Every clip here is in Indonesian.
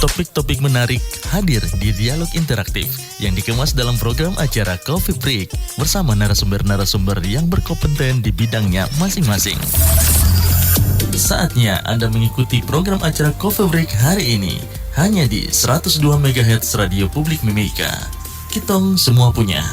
topik-topik menarik hadir di Dialog Interaktif yang dikemas dalam program acara Coffee Break bersama narasumber-narasumber yang berkompeten di bidangnya masing-masing. Saatnya Anda mengikuti program acara Coffee Break hari ini hanya di 102 MHz Radio Publik Mimika. Kitong semua punya.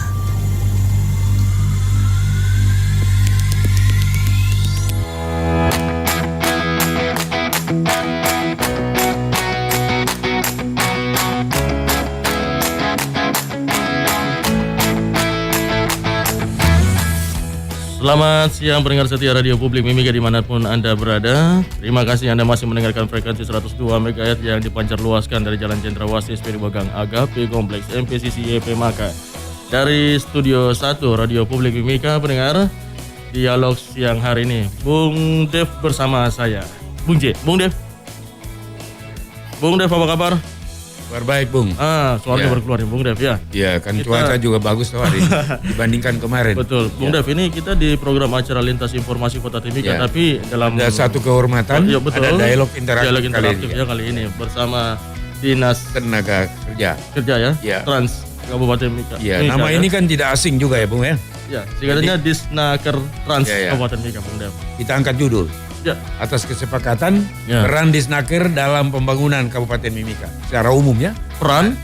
Selamat siang pendengar setia Radio Publik Mimika dimanapun Anda berada. Terima kasih Anda masih mendengarkan frekuensi 102 MHz yang dipancar luaskan dari Jalan Cendrawasih, Peribagang Agape, Kompleks MPCC YP Maka. Dari Studio 1 Radio Publik Mimika, pendengar, dialog siang hari ini Bung Dev bersama saya, Bung J. Bung Dev, apa kabar? Kabar baik, Bung. Suaranya baru keluar nih, Bung Dev ya. Iya, kan cuaca juga bagus tuh hari ini dibandingkan kemarin. Betul, Bung Dev, ini kita di program acara Lintas Informasi Kota Timika, tapi dalam ada satu kehormatan, betul, ada dialog interaktif, kali ini bersama Dinas Tenaga Kerja ya, Trans Kabupaten Mika. Iya, nama ini kan tidak asing juga ya, Bung ya. Ya, singkatannya Disnaker Trans Kabupaten Mika, Bung Dev. Kita angkat judul. Ya. Atas kesepakatan peran Disnaker dalam pembangunan Kabupaten Mimika. Secara umum ya. Peran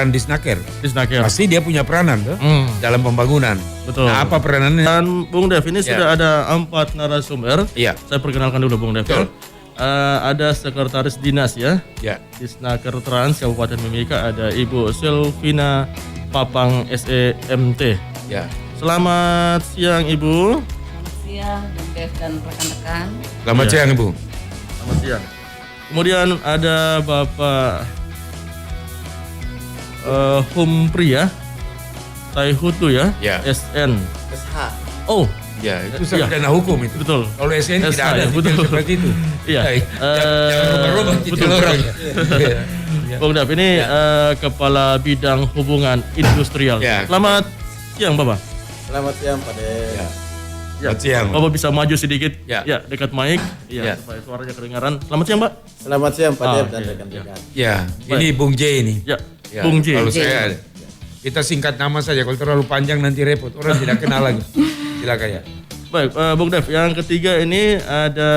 Disnaker. Pasti dia punya peranan tuh dalam pembangunan. Betul. Nah, apa peranannya? Dan Bung Dev ini sudah ada 4 narasumber. Iya. Saya perkenalkan dulu Bung Dev. Ada sekretaris dinas ya. Disnaker Trans Kabupaten Mimika, ada Ibu Selvina Papang SEMT. Ya. Selamat siang Ibu. Siang, Bung Dev dan rekan-rekan. Selamat siang, Ibu. Selamat siang. Kemudian ada Bapak Humpri ya, Taihutu ya, SN. SH. Oh, ya itu sarjana hukum itu. Betul. Kalau SN tidak ada betul seperti itu. Iya. Jangan rubah-rubah titel orang. Bung Dev ini Kepala Bidang Hubungan Industrial. Selamat siang Bapak. Selamat siang Pak Dev. Selamat siang. Bapak bisa maju sedikit, dekat mic, supaya suaranya kedengaran. Selamat siang, Pak. Selamat siang, Pak Dev dan rekan-rekan. Ya, ini Bung J ini. Bung J. Kalau saya, kita singkat nama saja. Kalau terlalu panjang nanti repot. Orang tidak kenal lagi. Silakan ya. Baik, Bung Dev. Yang ketiga ini ada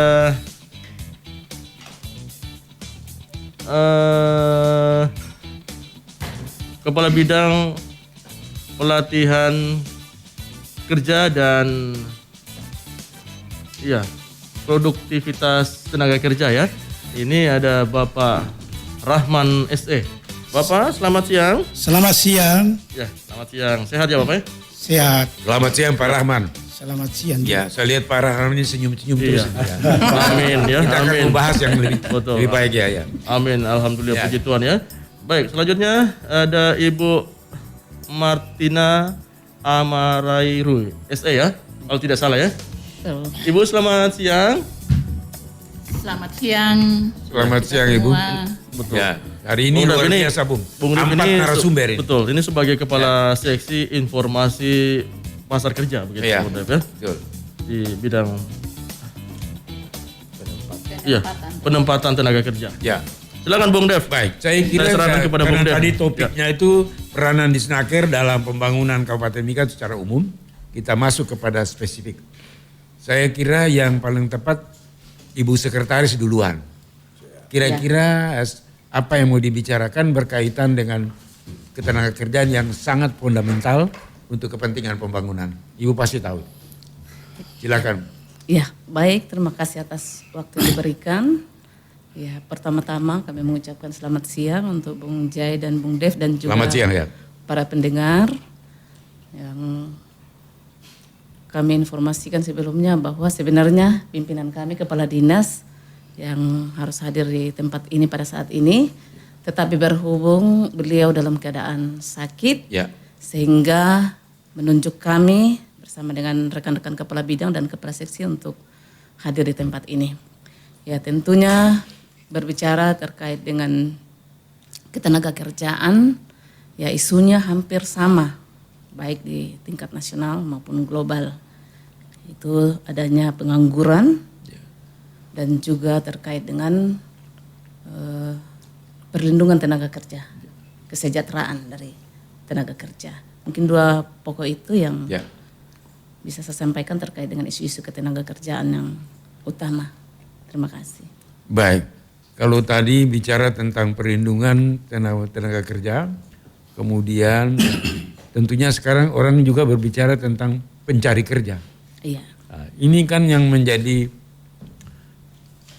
Kepala Bidang Pelatihan Kerja dan produktivitas tenaga kerja ya. Ini ada Bapak Rahman SE. Bapak, selamat siang. Selamat siang. Ya, selamat siang. Sehat ya Bapak? Sehat. Selamat siang Pak Rahman. Selamat siang. Ya, saya lihat Pak Rahman ini senyum-senyum terus. Amin ya. Kita akan membahas yang lebih baik ya. Amin, alhamdulillah puji Tuhan ya. Baik, selanjutnya ada Ibu Martina Amarairu SE ya, kalau tidak salah ya. Ibu selamat siang. Selamat siang. Selamat siang Ibu. Betul. Ya, hari ini luar biasa Bung. Dev 4 narasumber ini. Betul, ini sebagai Kepala Seksi Informasi Pasar Kerja begitu Bung Dev ya. Betul. Di bidang penempatan tenaga kerja. Ya. Silakan Bung Dev. Baik, saya kira kepada Bung Dev. Tadi topiknya itu peranan Disnaker dalam pembangunan Kabupaten Mika secara umum. Kita masuk kepada spesifik. Saya kira yang paling tepat Ibu Sekretaris duluan. Kira-kira apa yang mau dibicarakan berkaitan dengan ketenagakerjaan yang sangat fundamental untuk kepentingan pembangunan. Ibu pasti tahu. Silakan. Ya, baik. Terima kasih atas waktu diberikan. Ya, pertama-tama kami mengucapkan selamat siang untuk Bung Jai dan Bung Dev dan juga selamat siang, ya. Para pendengar yang kami informasikan sebelumnya bahwa sebenarnya pimpinan kami Kepala Dinas yang harus hadir di tempat ini pada saat ini, tetapi berhubung beliau dalam keadaan sakit, sehingga menunjuk kami bersama dengan rekan-rekan Kepala Bidang dan Kepala Seksi untuk hadir di tempat ini. Ya, tentunya berbicara terkait dengan ketenagakerjaan, ya isunya hampir sama, baik di tingkat nasional maupun global. Itu adanya pengangguran dan juga terkait dengan perlindungan tenaga kerja, kesejahteraan dari tenaga kerja. Mungkin 2 pokok itu yang Ya. bisa saya sampaikan terkait dengan isu-isu ketenaga kerjaan yang utama. Terima kasih. Baik, kalau tadi bicara tentang perlindungan tenaga kerja, kemudian tentunya sekarang orang juga berbicara tentang pencari kerja. Iya. Nah, ini kan yang menjadi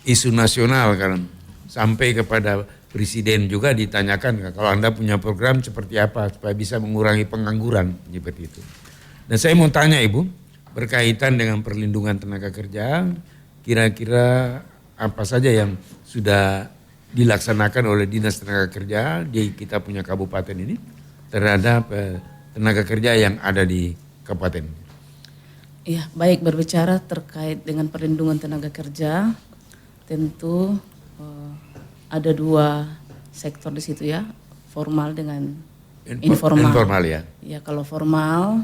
isu nasional kan, sampai kepada presiden juga ditanyakan kalau Anda punya program seperti apa supaya bisa mengurangi pengangguran seperti itu. Dan saya mau tanya Ibu, berkaitan dengan perlindungan tenaga kerja, kira-kira apa saja yang sudah dilaksanakan oleh Dinas Tenaga Kerja di kita punya kabupaten ini terhadap tenaga kerja yang ada di kabupaten? Iya, baik, berbicara terkait dengan perlindungan tenaga kerja, tentu ada 2 sektor di situ ya, formal dengan informal. Informal ya. Ya, kalau formal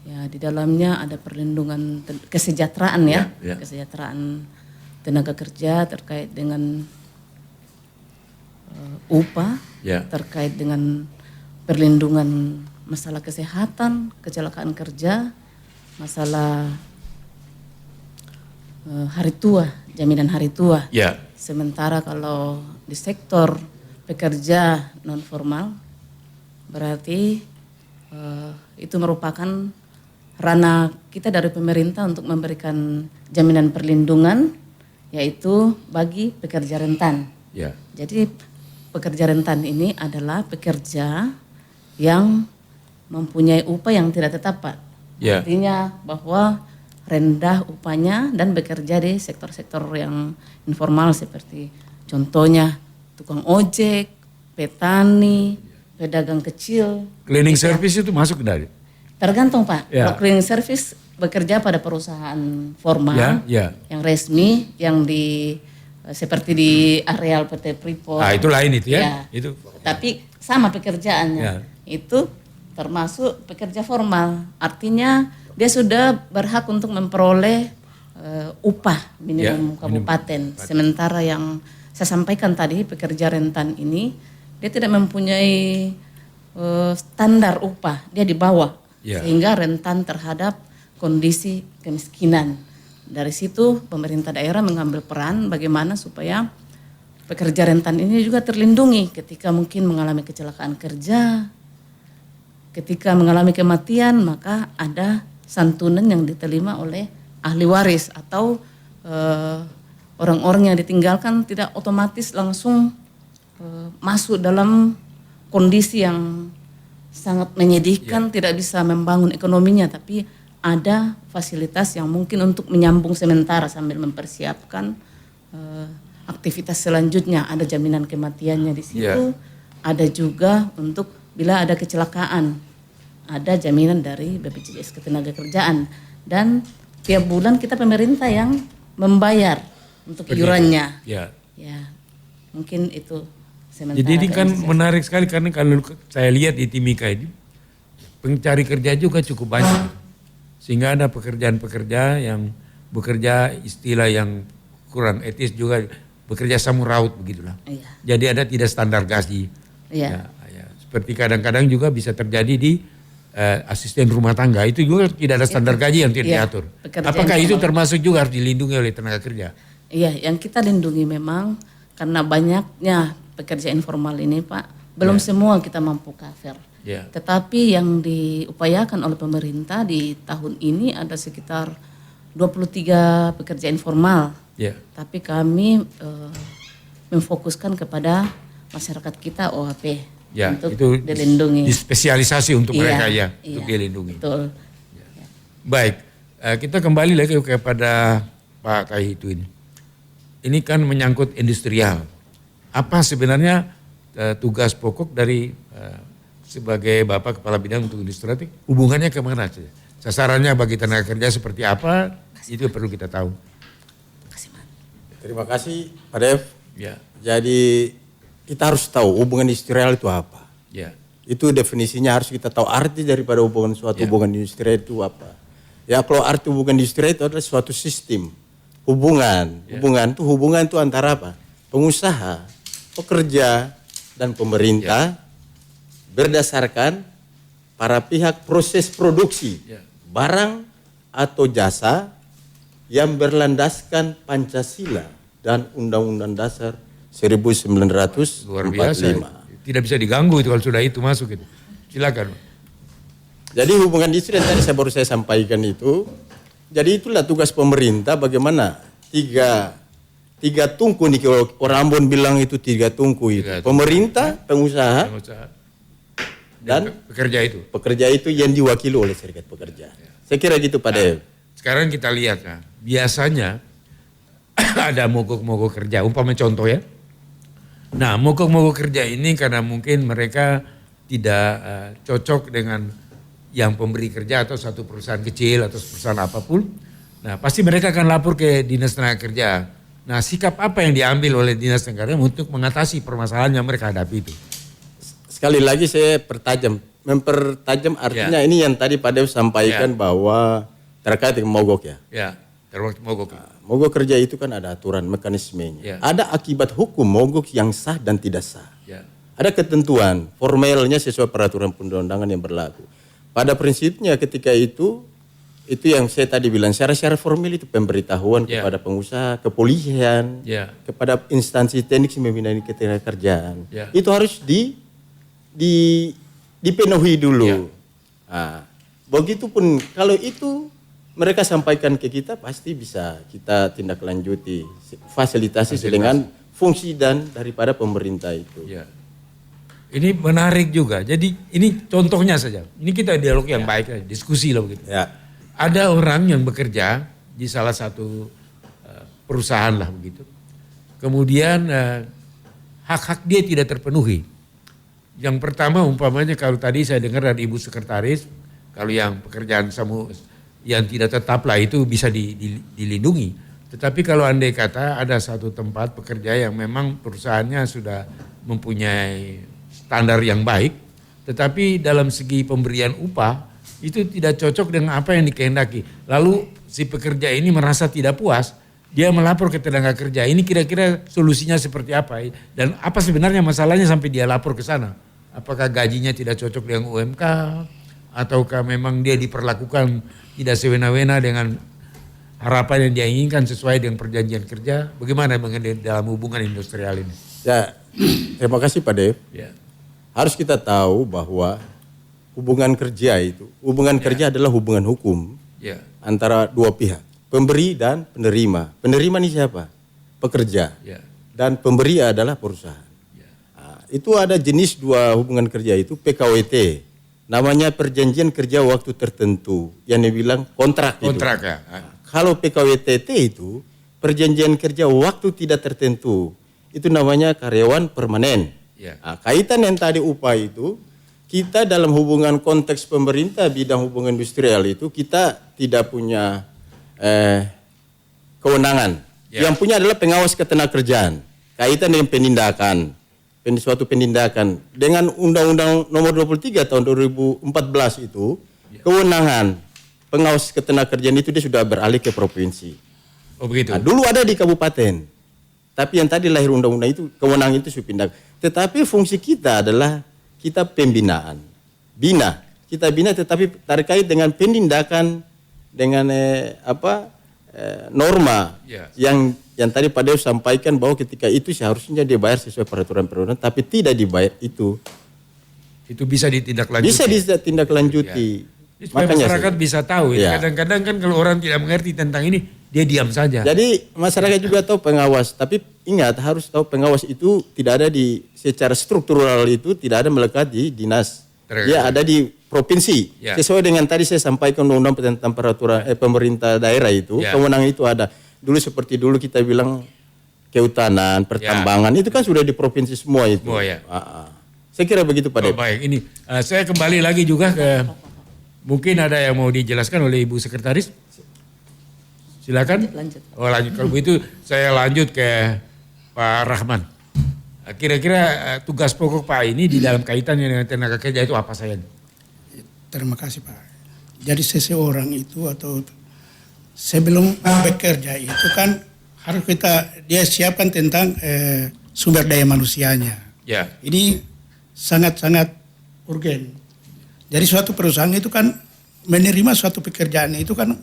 ya di dalamnya ada perlindungan kesejahteraan ya, Ya. kesejahteraan tenaga kerja terkait dengan upah, Ya. terkait dengan perlindungan masalah kesehatan, kecelakaan kerja, masalah hari tua, jaminan hari tua. Ya. Sementara kalau di sektor pekerja non formal berarti itu merupakan ranah kita dari pemerintah untuk memberikan jaminan perlindungan yaitu bagi pekerja rentan. Ya. Jadi pekerja rentan ini adalah pekerja yang mempunyai upah yang tidak tetap, Pak. Ya. Artinya bahwa rendah upahnya dan bekerja di sektor-sektor yang informal seperti contohnya tukang ojek, petani, pedagang kecil. Cleaning service itu masuk dari? Tergantung Pak, Ya. kalau cleaning service bekerja pada perusahaan formal Ya. yang resmi, yang di seperti di areal PT Freeport. Ah, itu lain itu ya? Ya. Itu. Tapi sama pekerjaannya. Ya. Itu termasuk pekerja formal. Artinya dia sudah berhak untuk memperoleh upah minimum Ya, kabupaten. Sementara yang saya sampaikan tadi pekerja rentan ini dia tidak mempunyai standar upah, dia di bawah. Ya. Sehingga rentan terhadap kondisi kemiskinan. Dari situ pemerintah daerah mengambil peran bagaimana supaya pekerja rentan ini juga terlindungi ketika mungkin mengalami kecelakaan kerja, ketika mengalami kematian maka ada santunan yang diterima oleh ahli waris atau orang-orang yang ditinggalkan tidak otomatis langsung masuk dalam kondisi yang sangat menyedihkan, tidak bisa membangun ekonominya, tapi ada fasilitas yang mungkin untuk menyambung sementara sambil mempersiapkan aktivitas selanjutnya. Ada jaminan kematiannya di situ, ada juga untuk bila ada kecelakaan, ada jaminan dari BPJS Ketenagakerjaan dan tiap bulan kita pemerintah yang membayar untuk iurannya. Ya. Ya, mungkin itu sementara. Jadi ini kan menarik sekali karena kalau saya lihat di Timika ini pencari kerja juga cukup banyak. Sehingga ada pekerjaan-pekerja yang bekerja istilah yang kurang etis juga bekerja samuraut begitulah. Iya. Jadi ada tidak standar gaji. Iya. Ya. Seperti kadang-kadang juga bisa terjadi di asisten rumah tangga itu juga tidak ada standar gaji yang tidak Iya, diatur. pekerjaan Apakah itu formal. termasuk juga harus dilindungi oleh tenaga kerja? Iya, yang kita lindungi memang karena banyaknya pekerja informal ini Pak, belum semua kita mampu cover. Ya. Tetapi yang diupayakan oleh pemerintah di tahun ini ada sekitar 23 pekerja informal. Ya. Tapi kami memfokuskan kepada masyarakat kita OHP Ya, untuk itu dilindungi. dispesialisasi untuk Iya, mereka ya, iya, untuk dilindungi. Betul. Baik, kita kembali lagi kepada Pak Kahitu ini. Ini kan menyangkut industrial. Apa sebenarnya tugas pokok dari sebagai Bapak Kepala Bidang untuk Industri? Hubungannya kemana saja? Sasarannya bagi tenaga kerja seperti apa? Itu perlu kita tahu. Terima kasih Pak Dev. Ya, Jadi kita harus tahu hubungan industrial itu apa. ya, Itu definisinya harus kita tahu arti daripada hubungan suatu hubungan industrial itu apa. Ya kalau arti hubungan industrial itu adalah suatu sistem hubungan. Hubungan itu antara apa? Pengusaha, pekerja, dan pemerintah berdasarkan para pihak proses produksi barang atau jasa yang berlandaskan Pancasila dan Undang-Undang Dasar 1945. Luar biasa. Tidak bisa diganggu itu kalau sudah itu masuk itu. Silakan. Jadi hubungan industri yang tadi baru saya sampaikan itu, jadi itulah tugas pemerintah bagaimana tiga tungku nih, kalau orang Ambon bilang itu tiga tungku itu. Pemerintah, pengusaha, dan pekerja itu yang diwakili oleh serikat pekerja. Saya kira gitu Pak Dev. Sekarang kita lihat, nah, biasanya ada mogok-mogok kerja, umpama contoh ya. Nah, mogok-mogok kerja ini karena mungkin mereka tidak cocok dengan yang pemberi kerja atau satu perusahaan kecil atau perusahaan apapun. Nah, pasti mereka akan lapor ke Dinas Tenaga Kerja. Nah, sikap apa yang diambil oleh Dinas Tenaga Kerja untuk mengatasi permasalahan yang mereka hadapi itu? Sekali lagi saya mempertajam artinya ini yang tadi Pak Dev sampaikan bahwa terkait dengan mogok ya. Ya, terkait mogok. Mogok kerja itu kan ada aturan mekanismenya. Ada akibat hukum mogok yang sah dan tidak sah. Ada ketentuan formalnya sesuai peraturan perundang-undangan yang berlaku. Pada prinsipnya ketika itu yang saya tadi bilang secara formal itu pemberitahuan kepada pengusaha, kepolisian, kepada instansi teknik pembinaan ketenagakerjaan. Itu harus dipenuhi dulu. Nah, begitupun kalau itu mereka sampaikan ke kita pasti bisa kita tindak lanjuti, fasilitasi dengan fungsi dan daripada pemerintah itu. Ini menarik juga. Jadi ini contohnya saja. Ini kita dialog yang baik, diskusi lah begitu. Ada orang yang bekerja di salah satu perusahaan lah begitu. Kemudian hak-hak dia tidak terpenuhi. Yang pertama umpamanya kalau tadi saya dengar dari Ibu Sekretaris, kalau yang pekerjaan yang tidak tetap lah itu bisa dilindungi. Tetapi kalau andai kata ada satu tempat pekerja yang memang perusahaannya sudah mempunyai standar yang baik, tetapi dalam segi pemberian upah itu tidak cocok dengan apa yang dikehendaki. Lalu si pekerja ini merasa tidak puas, dia melapor ke tenaga kerja. Ini kira-kira solusinya seperti apa? Dan apa sebenarnya masalahnya sampai dia lapor ke sana? Apakah gajinya tidak cocok dengan UMK? Ataukah memang dia diperlakukan tidak sewena-wena dengan harapan yang dia inginkan sesuai dengan perjanjian kerja? Bagaimana mengenai dalam hubungan industrial ini? Ya, terima kasih Pak Dev. Harus kita tahu bahwa hubungan kerja adalah hubungan hukum antara dua pihak, pemberi dan penerima. Penerima ini siapa? Pekerja. Dan pemberi adalah perusahaan. Nah, itu ada jenis dua hubungan kerja itu PKWT. Namanya perjanjian kerja waktu tertentu, yang dibilang kontrak itu. Kontrak ya. Kalau PKWTT itu perjanjian kerja waktu tidak tertentu, itu namanya karyawan permanen. Nah, kaitan yang tadi upah itu, kita dalam hubungan konteks pemerintah bidang hubungan industrial itu kita tidak punya kewenangan. Yang punya adalah pengawas ketenagakerjaan. Kaitan dengan penindakan. Suatu penindakan dengan Undang-Undang Nomor 23 tahun 2014 itu kewenangan pengawas ketenagakerjaan itu dia sudah beralih ke provinsi. Oh begitu. Nah, dulu ada di kabupaten, tapi yang tadi lahir undang-undang itu kewenangan itu sudah pindah. Tetapi fungsi kita adalah kita pembinaan, kita bina tetapi terkait dengan penindakan dengan norma yang tadi Pak Dev sampaikan bahwa ketika itu seharusnya dia bayar sesuai peraturan perundang, tapi tidak dibayar itu bisa ditindaklanjuti. Bisa ditindaklanjuti. Supaya masyarakat bisa tahu. Kadang-kadang kan kalau orang tidak mengerti tentang ini, dia diam saja. Jadi masyarakat juga tahu pengawas, tapi ingat harus tahu pengawas itu tidak ada secara struktural itu tidak ada melekat di dinas. Dia ada di provinsi. Sesuai dengan tadi saya sampaikan undang-undang tentang peraturan pemerintah daerah itu, kewenangan itu ada. Dulu seperti dulu kita bilang kehutanan, pertambangan itu kan sudah di provinsi semua itu. Saya kira begitu Pak Dev. Baik, ini saya kembali lagi juga ke mungkin ada yang mau dijelaskan oleh Ibu Sekretaris. Silakan. Lanjut. Oh lanjut. Kalau begitu saya lanjut ke Pak Rahman. Kira-kira tugas pokok Pak ini di dalam kaitannya dengan tenaga kerja itu apa saja? Terima kasih Pak. Jadi seseorang itu atau sebelum bekerja itu kan harus dia siapkan tentang sumber daya manusianya. Ya. Ini sangat-sangat urgen. Jadi suatu perusahaan itu kan menerima suatu pekerjaan itu kan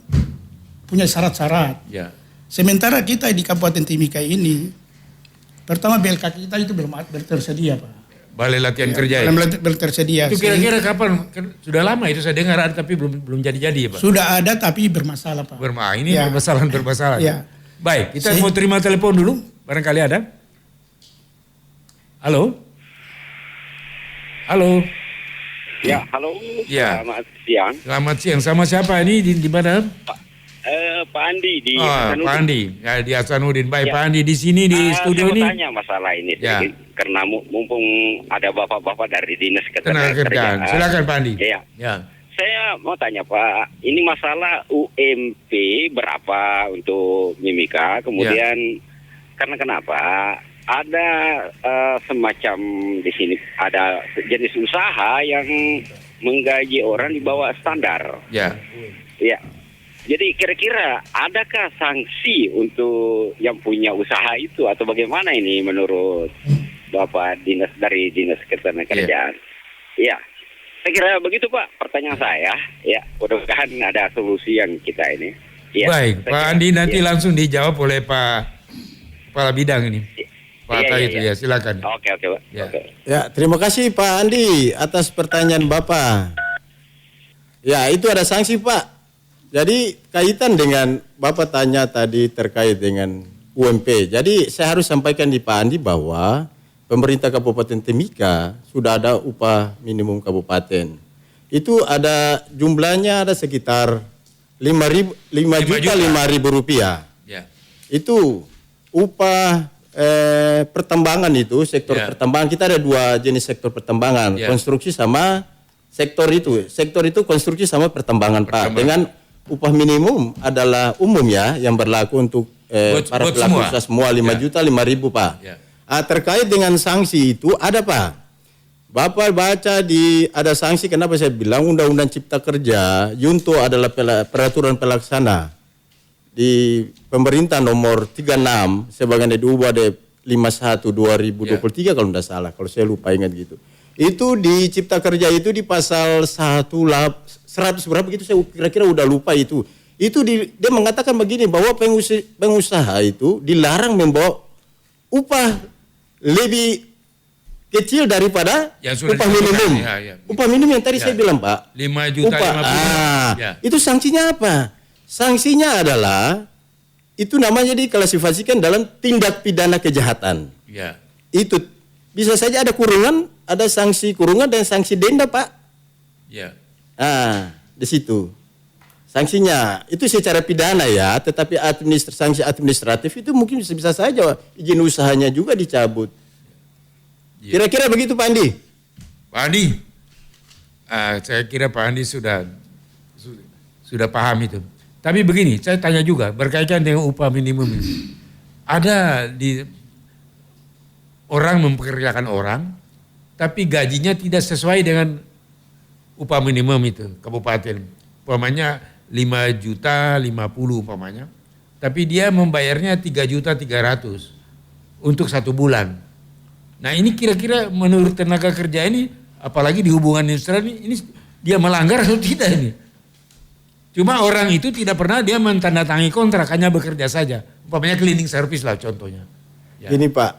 punya syarat-syarat. Ya. Sementara kita di Kabupaten Timika ini, pertama BLK kita itu belum tersedia, Pak. Balai latihan kerja ya? Belum tersedia. Itu kira-kira kapan? Kan sudah lama itu saya dengar ada tapi belum jadi-jadi ya Pak? Sudah ada tapi bermasalah, Pak. Ini Ya. bermasalah. Ya. Baik, kita mau terima telepon dulu. Barangkali ada. Halo? Halo? Ya, halo. Ya. Selamat siang. Selamat siang. Sama siapa ini? Di mana? Pak Andi di Pak Andi. Ya, di Hasanuddin. Baik, Pak Andi di sini di studio saya ini. mau tanya masalah ini Ya. sedikit. Karena mumpung ada bapak-bapak dari Dinas Tenaga kerjaan. Silakan Pak Andi. Iya. Ya. Saya mau tanya Pak, ini masalah UMP berapa untuk Mimika? Kemudian karena kenapa? Ada semacam di sini ada jenis usaha yang menggaji orang di bawah standar. Ya. Ya. Jadi kira-kira adakah sanksi untuk yang punya usaha itu atau bagaimana ini menurut Bapak dari Dinas Ketenagakerjaan? Ya. Saya kira begitu Pak pertanyaan saya. Ya, mudah-mudahan ada solusi yang kita ini. Ya, Baik, saya Pak kira- Andi nanti ya. langsung dijawab oleh Pak Kepala Bidang ini. Pak Iya, Atta iya, itu iya. ya, silakan. Oke Pak. Ya. Oke. Ya, terima kasih Pak Andi atas pertanyaan Bapak. Ya, itu ada sanksi Pak. Jadi kaitan dengan Bapak tanya tadi terkait dengan UMP. Jadi saya harus sampaikan di Pak Andi bahwa pemerintah Kabupaten Timika sudah ada upah minimum kabupaten. Itu ada jumlahnya ada sekitar 5.005.000 rupiah. Ya. Itu upah pertambangan itu sektor Ya. pertambangan kita ada dua jenis sektor pertambangan, Ya. konstruksi sama sektor itu. Sektor itu konstruksi sama pertambangan Pak. Dengan upah minimum adalah umum ya yang berlaku untuk para buat pelaku semua? usaha semua 5.005.000 Pak. Ya. Terkait dengan sanksi itu ada Pak. Bapak baca ada sanksi kenapa saya bilang Undang-Undang Cipta Kerja Junto adalah peraturan pelaksana di pemerintah nomor 36 sebagian diubah di 51 2023 kalau tidak salah kalau saya lupa ingat gitu. Itu di Cipta Kerja itu di pasal 100 berapa gitu saya kira-kira udah lupa itu. Itu dia mengatakan begini bahwa pengusaha itu dilarang membawa upah lebih kecil daripada Yang sudah upah minimum. ya. Upah minimum yang tadi Ya. saya bilang Pak. 5 juta 50. Ya. Itu sanksinya apa? Sanksinya adalah itu namanya diklasifikasikan dalam tindak pidana kejahatan. Ya. Itu bisa saja ada kurungan, ada sanksi kurungan dan sanksi denda, Pak. Ya. Di situ. Sanksinya itu secara pidana ya, tetapi sanksi administratif itu mungkin bisa saja izin usahanya juga dicabut. Ya. Kira-kira begitu Pak Andi? Pak Andi, saya kira Pak Andi sudah paham itu. Tapi begini, saya tanya juga berkaitan dengan upah minimum ini. Ada di orang mempekerjakan orang, tapi gajinya tidak sesuai dengan upah minimum itu kabupaten. Umpamanya 5 juta 50 umpamanya, tapi dia membayarnya 3 juta 300 untuk 1 bulan. Nah ini kira-kira menurut tenaga kerja ini, apalagi di hubungan industrial ini dia melanggar atau tidak ini? Cuma orang itu tidak pernah dia menandatangani kontrak, hanya bekerja saja. Umpamanya cleaning service lah contohnya. Ya. Gini Pak,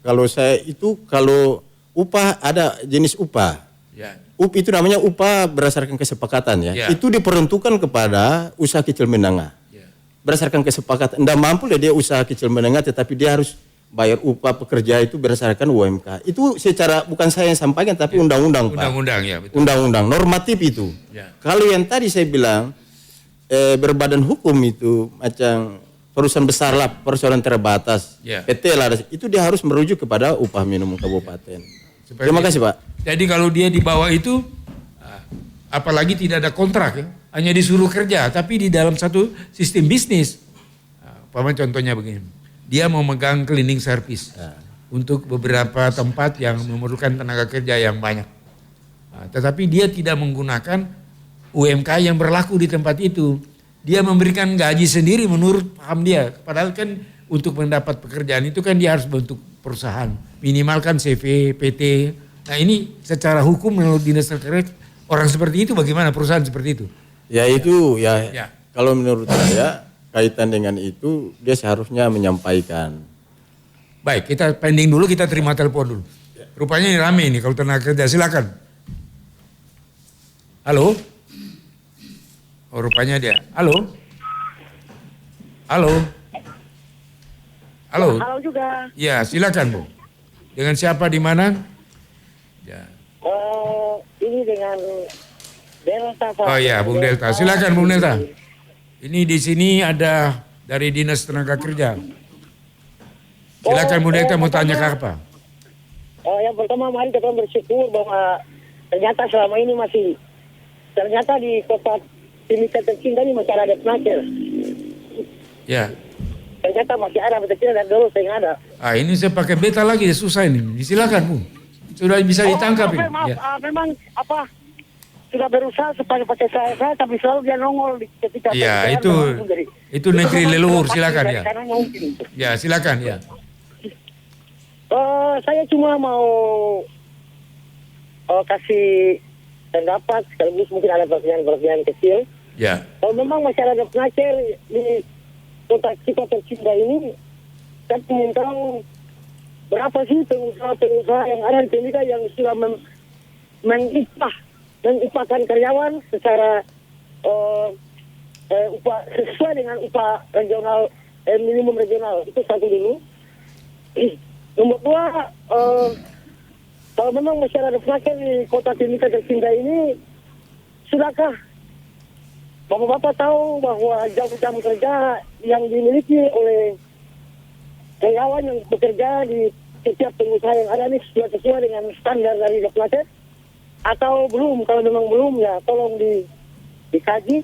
kalau saya itu kalau upah ada jenis upah. Ya. Itu namanya upah berdasarkan kesepakatan ya. Ya. Itu diperuntukkan kepada usaha kecil menengah. Ya. Berdasarkan kesepakatan. Tidak mampu dia usaha kecil menengah tetapi dia harus bayar upah pekerja itu berdasarkan UMK. Itu secara bukan saya yang sampaikan tapi undang-undang Pak. Undang-undang ya betul. Undang-undang normatif itu. Ya. Kalau yang tadi saya bilang berbadan hukum itu macam perusahaan besar lah, perusahaan terbatas, Ya. PT lah, itu dia harus merujuk kepada upah minimum kabupaten. Terima kasih Pak. Jadi kalau dia di bawah itu, apalagi tidak ada kontrak ya, hanya disuruh kerja, tapi di dalam satu sistem bisnis. Umpamanya contohnya begini, dia mau megang cleaning service untuk beberapa tempat yang memerlukan tenaga kerja yang banyak. Tetapi dia tidak menggunakan UMK yang berlaku di tempat itu. Dia memberikan gaji sendiri menurut paham dia. Padahal kan untuk mendapat pekerjaan itu kan dia harus bentuk perusahaan. Minimalkan CV, PT. Nah ini secara hukum menurut Dinas Tenaga Kerja, orang seperti itu bagaimana perusahaan seperti itu? Ya itu Ya. kalau menurut saya kaitan dengan itu dia seharusnya menyampaikan. Baik, kita pending dulu, kita terima telepon dulu. Rupanya ini rame ini kalau tenaga kerja, silakan. Halo? Oh rupanya dia. Halo? Halo? Halo? Halo juga. Ya silakan Bu. Dengan siapa di mana? Ya. Ini dengan Delta Pak. Oh ya, Bung Delta. Silakan Bung Delta. Ini di sini ada dari Dinas Tenaga Kerja. Silakan Bung Delta mau tanya ke apa? Yang pertama mari kita bersyukur bahwa ternyata selama ini ternyata di kota Timika tercinta ini masih ada Snaker. Ya. Ternyata masih ada tercinta dan dulu saya nggak ada. Ah ini saya pakai beta lagi, susah ini. Silakan Bu. Sudah bisa ditangkap ini. Maaf, Ya. memang sudah berusaha supaya pakai saya tapi selalu dia nongol ketika Iya, saya itu negeri leluhur, silakan ya. Karena mungkin. Ya, silakan ya. Saya cuma mau kasih pendapat sekaligus mungkin ada pertanyaan kecil. Ya. Kalau memang masih ada pengacer di kota kita tercinta ini, saya ingin tahu berapa sih pengusaha yang ada di Timika yang sudah mengupahkan karyawan secara upah sesuai dengan upah regional minimum regional. Itu satu dulu. Nomor dua, kalau memang masih ada pengacer di kota Timika tercinta ini, sudahkah Bapak-bapak tahu bahwa jam-jam kerja yang dimiliki oleh karyawan yang bekerja di setiap pengusaha yang ada ini sudah sesuai dengan standar dari Deplasset atau belum? Kalau memang belum ya tolong dikaji.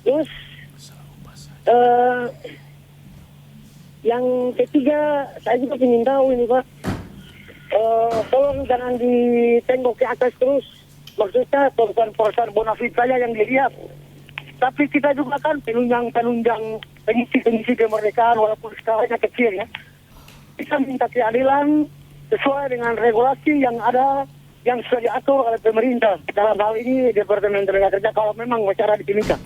Terus yang ketiga saya juga ingin tahu ini Pak, tolong jangan ditengok ke atas terus. Maksudnya bukan perusahaan bonafit saja yang dilihat. Tapi kita juga kan penunjang pengisi kemerdekaan walaupun skalanya kecil ya. Kita minta keadilan sesuai dengan regulasi yang ada yang sudah diatur oleh pemerintah. Dalam hal ini Departemen Tenaga Kerja kalau memang wawancara di Timika.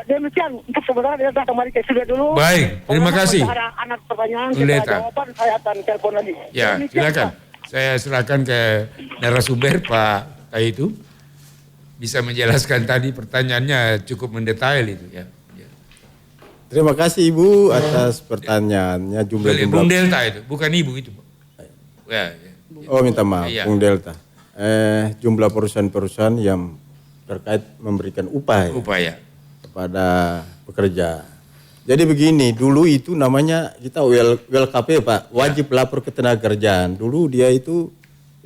Demikian untuk sebenarnya saya kembali ke studio dulu. Baik, terima kasih. Ada anak pertanyaan, kita jawaban saya akan telepon lagi. Ya, silakan. Saya silakan ke narasumber Pak Taitu. Bisa menjelaskan tadi pertanyaannya cukup mendetail itu ya. Terima kasih Ibu atas pertanyaannya jumlah. Bung Delta itu, bukan Ibu itu. Ya. Oh minta maaf, Iya. Bung Delta. Jumlah perusahaan-perusahaan yang terkait memberikan upah Upaya. kepada pekerja. Jadi begini, dulu itu namanya kita WLKP Pak, wajib lapor ke tenaga kerjaan. Dulu dia itu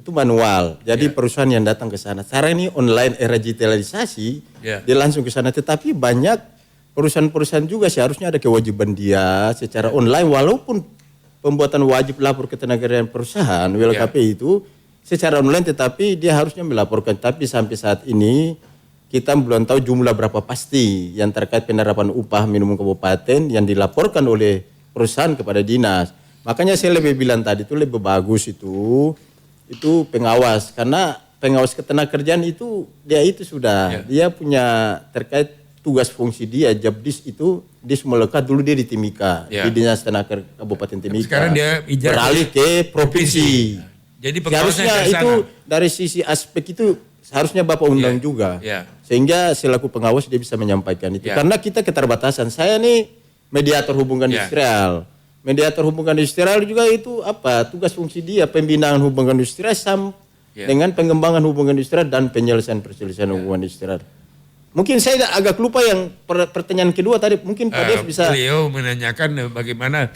manual. Jadi perusahaan yang datang ke sana. Sekarang ini online era digitalisasi, dia langsung ke sana. Tetapi banyak perusahaan-perusahaan juga seharusnya ada kewajiban dia secara online walaupun pembuatan wajib lapor ke tenaga kerjaan perusahaan WLKP itu secara online, tetapi dia harusnya melaporkan. Tapi sampai saat ini kita belum tahu jumlah berapa pasti yang terkait penerapan upah minimum kabupaten yang dilaporkan oleh perusahaan kepada dinas. Makanya saya lebih bilang tadi itu lebih bagus itu pengawas, karena pengawas ketenagakerjaan itu dia sudah dia punya terkait tugas fungsi dia jabdis itu dia semua lekat dulu dia di Timika di Dinas Tenaga Kabupaten Timika. Sekarang dia beralih ke provinsi. Jadi seharusnya itu dari sisi aspek itu seharusnya Bapak undang juga. Sehingga selaku pengawas dia bisa menyampaikan itu. Karena kita keterbatasan. Saya nih mediator hubungan industrial. Mediator hubungan industrial juga itu tugas fungsi dia pembinaan hubungan industrial dengan pengembangan hubungan industrial dan penyelesaian hubungan industrial. Mungkin saya agak lupa yang pertanyaan kedua tadi, mungkin Pak Dev bisa. Beliau menanyakan bagaimana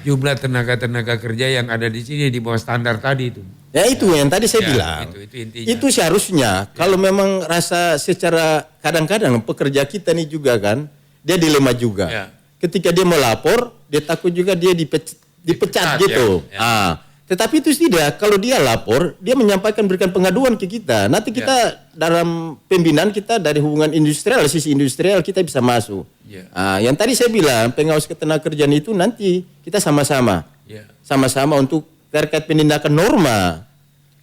jumlah tenaga kerja yang ada di sini di bawah standar tadi itu. Ya itu yang tadi saya bilang. Itu intinya. Itu seharusnya kalau memang rasa secara kadang-kadang pekerja kita nih juga kan dia dilema juga. Ketika dia melapor, dia takut juga dia dipecat gitu. Tetapi itu tidak, kalau dia lapor, dia menyampaikan berikan pengaduan ke kita. Nanti kita dalam pembinaan kita dari hubungan industrial, sisi industrial kita bisa masuk. Yang tadi saya bilang pengawas ketenagakerjaan itu nanti kita sama-sama. Sama-sama untuk terkait penindakan norma.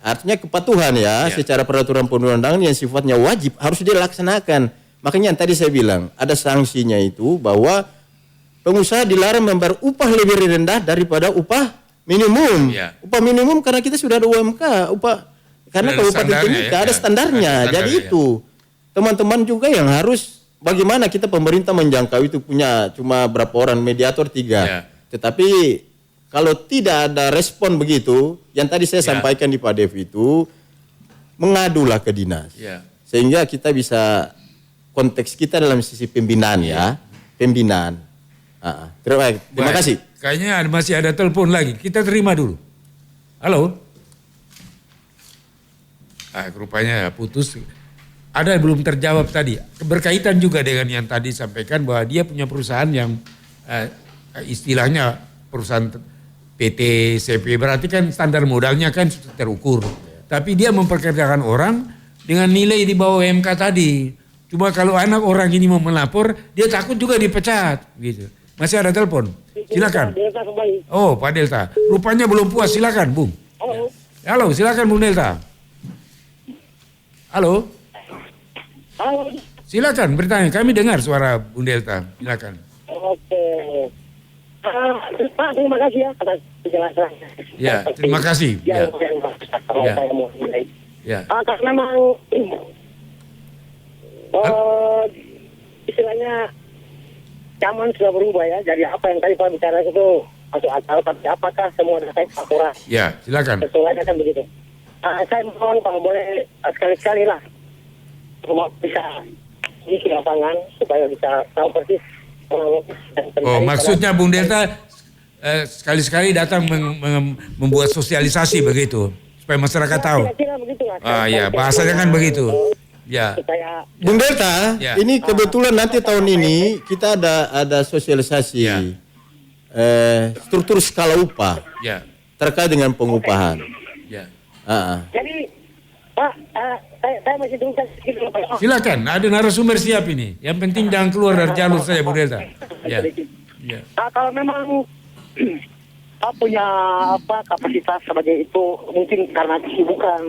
Artinya kepatuhan secara peraturan perundang-undangan yang sifatnya wajib harus dilaksanakan. Makanya yang tadi saya bilang ada sanksinya itu bahwa pengusaha dilarang membayar upah lebih rendah daripada upah minimum. Upah minimum karena kita sudah ada UMK, karena Kabupaten Timika ada standarnya. Jadi itu teman-teman juga yang harus bagaimana kita pemerintah menjangkau itu punya cuma berapa orang mediator 3. Tetapi kalau tidak ada respon begitu, yang tadi saya sampaikan di Pak Dev itu mengadulah ke dinas. Sehingga kita bisa konteks kita dalam sisi pembinaan pembinaan. Terima kasih. Kayaknya masih ada telepon lagi. Kita terima dulu. Halo. Rupanya putus. Ada yang belum terjawab tadi. Berkaitan juga dengan yang tadi sampaikan bahwa dia punya perusahaan yang istilahnya perusahaan PT CP. Berarti kan standar modalnya kan sudah terukur. Tapi dia mempekerjakan orang dengan nilai di bawah UMK tadi. Cuma kalau anak orang ini mau melapor, dia takut juga dipecat. Gitu. Masih ada telepon. Silakan. Oh, Pak Delta. Rupanya belum puas. Silakan, Bung. Halo, silakan Bung Delta. Halo. Silakan bertanya. Kami dengar suara Bung Delta. Silakan. Oke. Pak, terima kasih ya atas penjelasannya. Ya, terima kasih. Karena memang istilahnya zaman sudah berubah ya. Jadi apa yang tadi Pak bicara itu masuk akal, tapi apakah semua data itu akurat? Ya, silakan. Sesuai kan begitu. Saya mohon kalau boleh sekali-sekali lah bisa di lapangan supaya bisa tahu persis. Maksudnya Bung Delta sekali-sekali datang membuat sosialisasi begitu supaya masyarakat tahu. Kira-kira begitu lah. Ya, bahasanya kan begitu. Ya. Bung Delta, ini kebetulan nanti tahun ini kita ada sosialisasi struktur skala upah terkait dengan pengupahan. Jadi Pak, saya masih teruskan sedikit. Silakan, ada narasumber siap ini. Yang penting jangan keluar dari jalur saya, Bung Delta. Kalau memang punya kapasitas sebagai itu, mungkin karena kesibukan.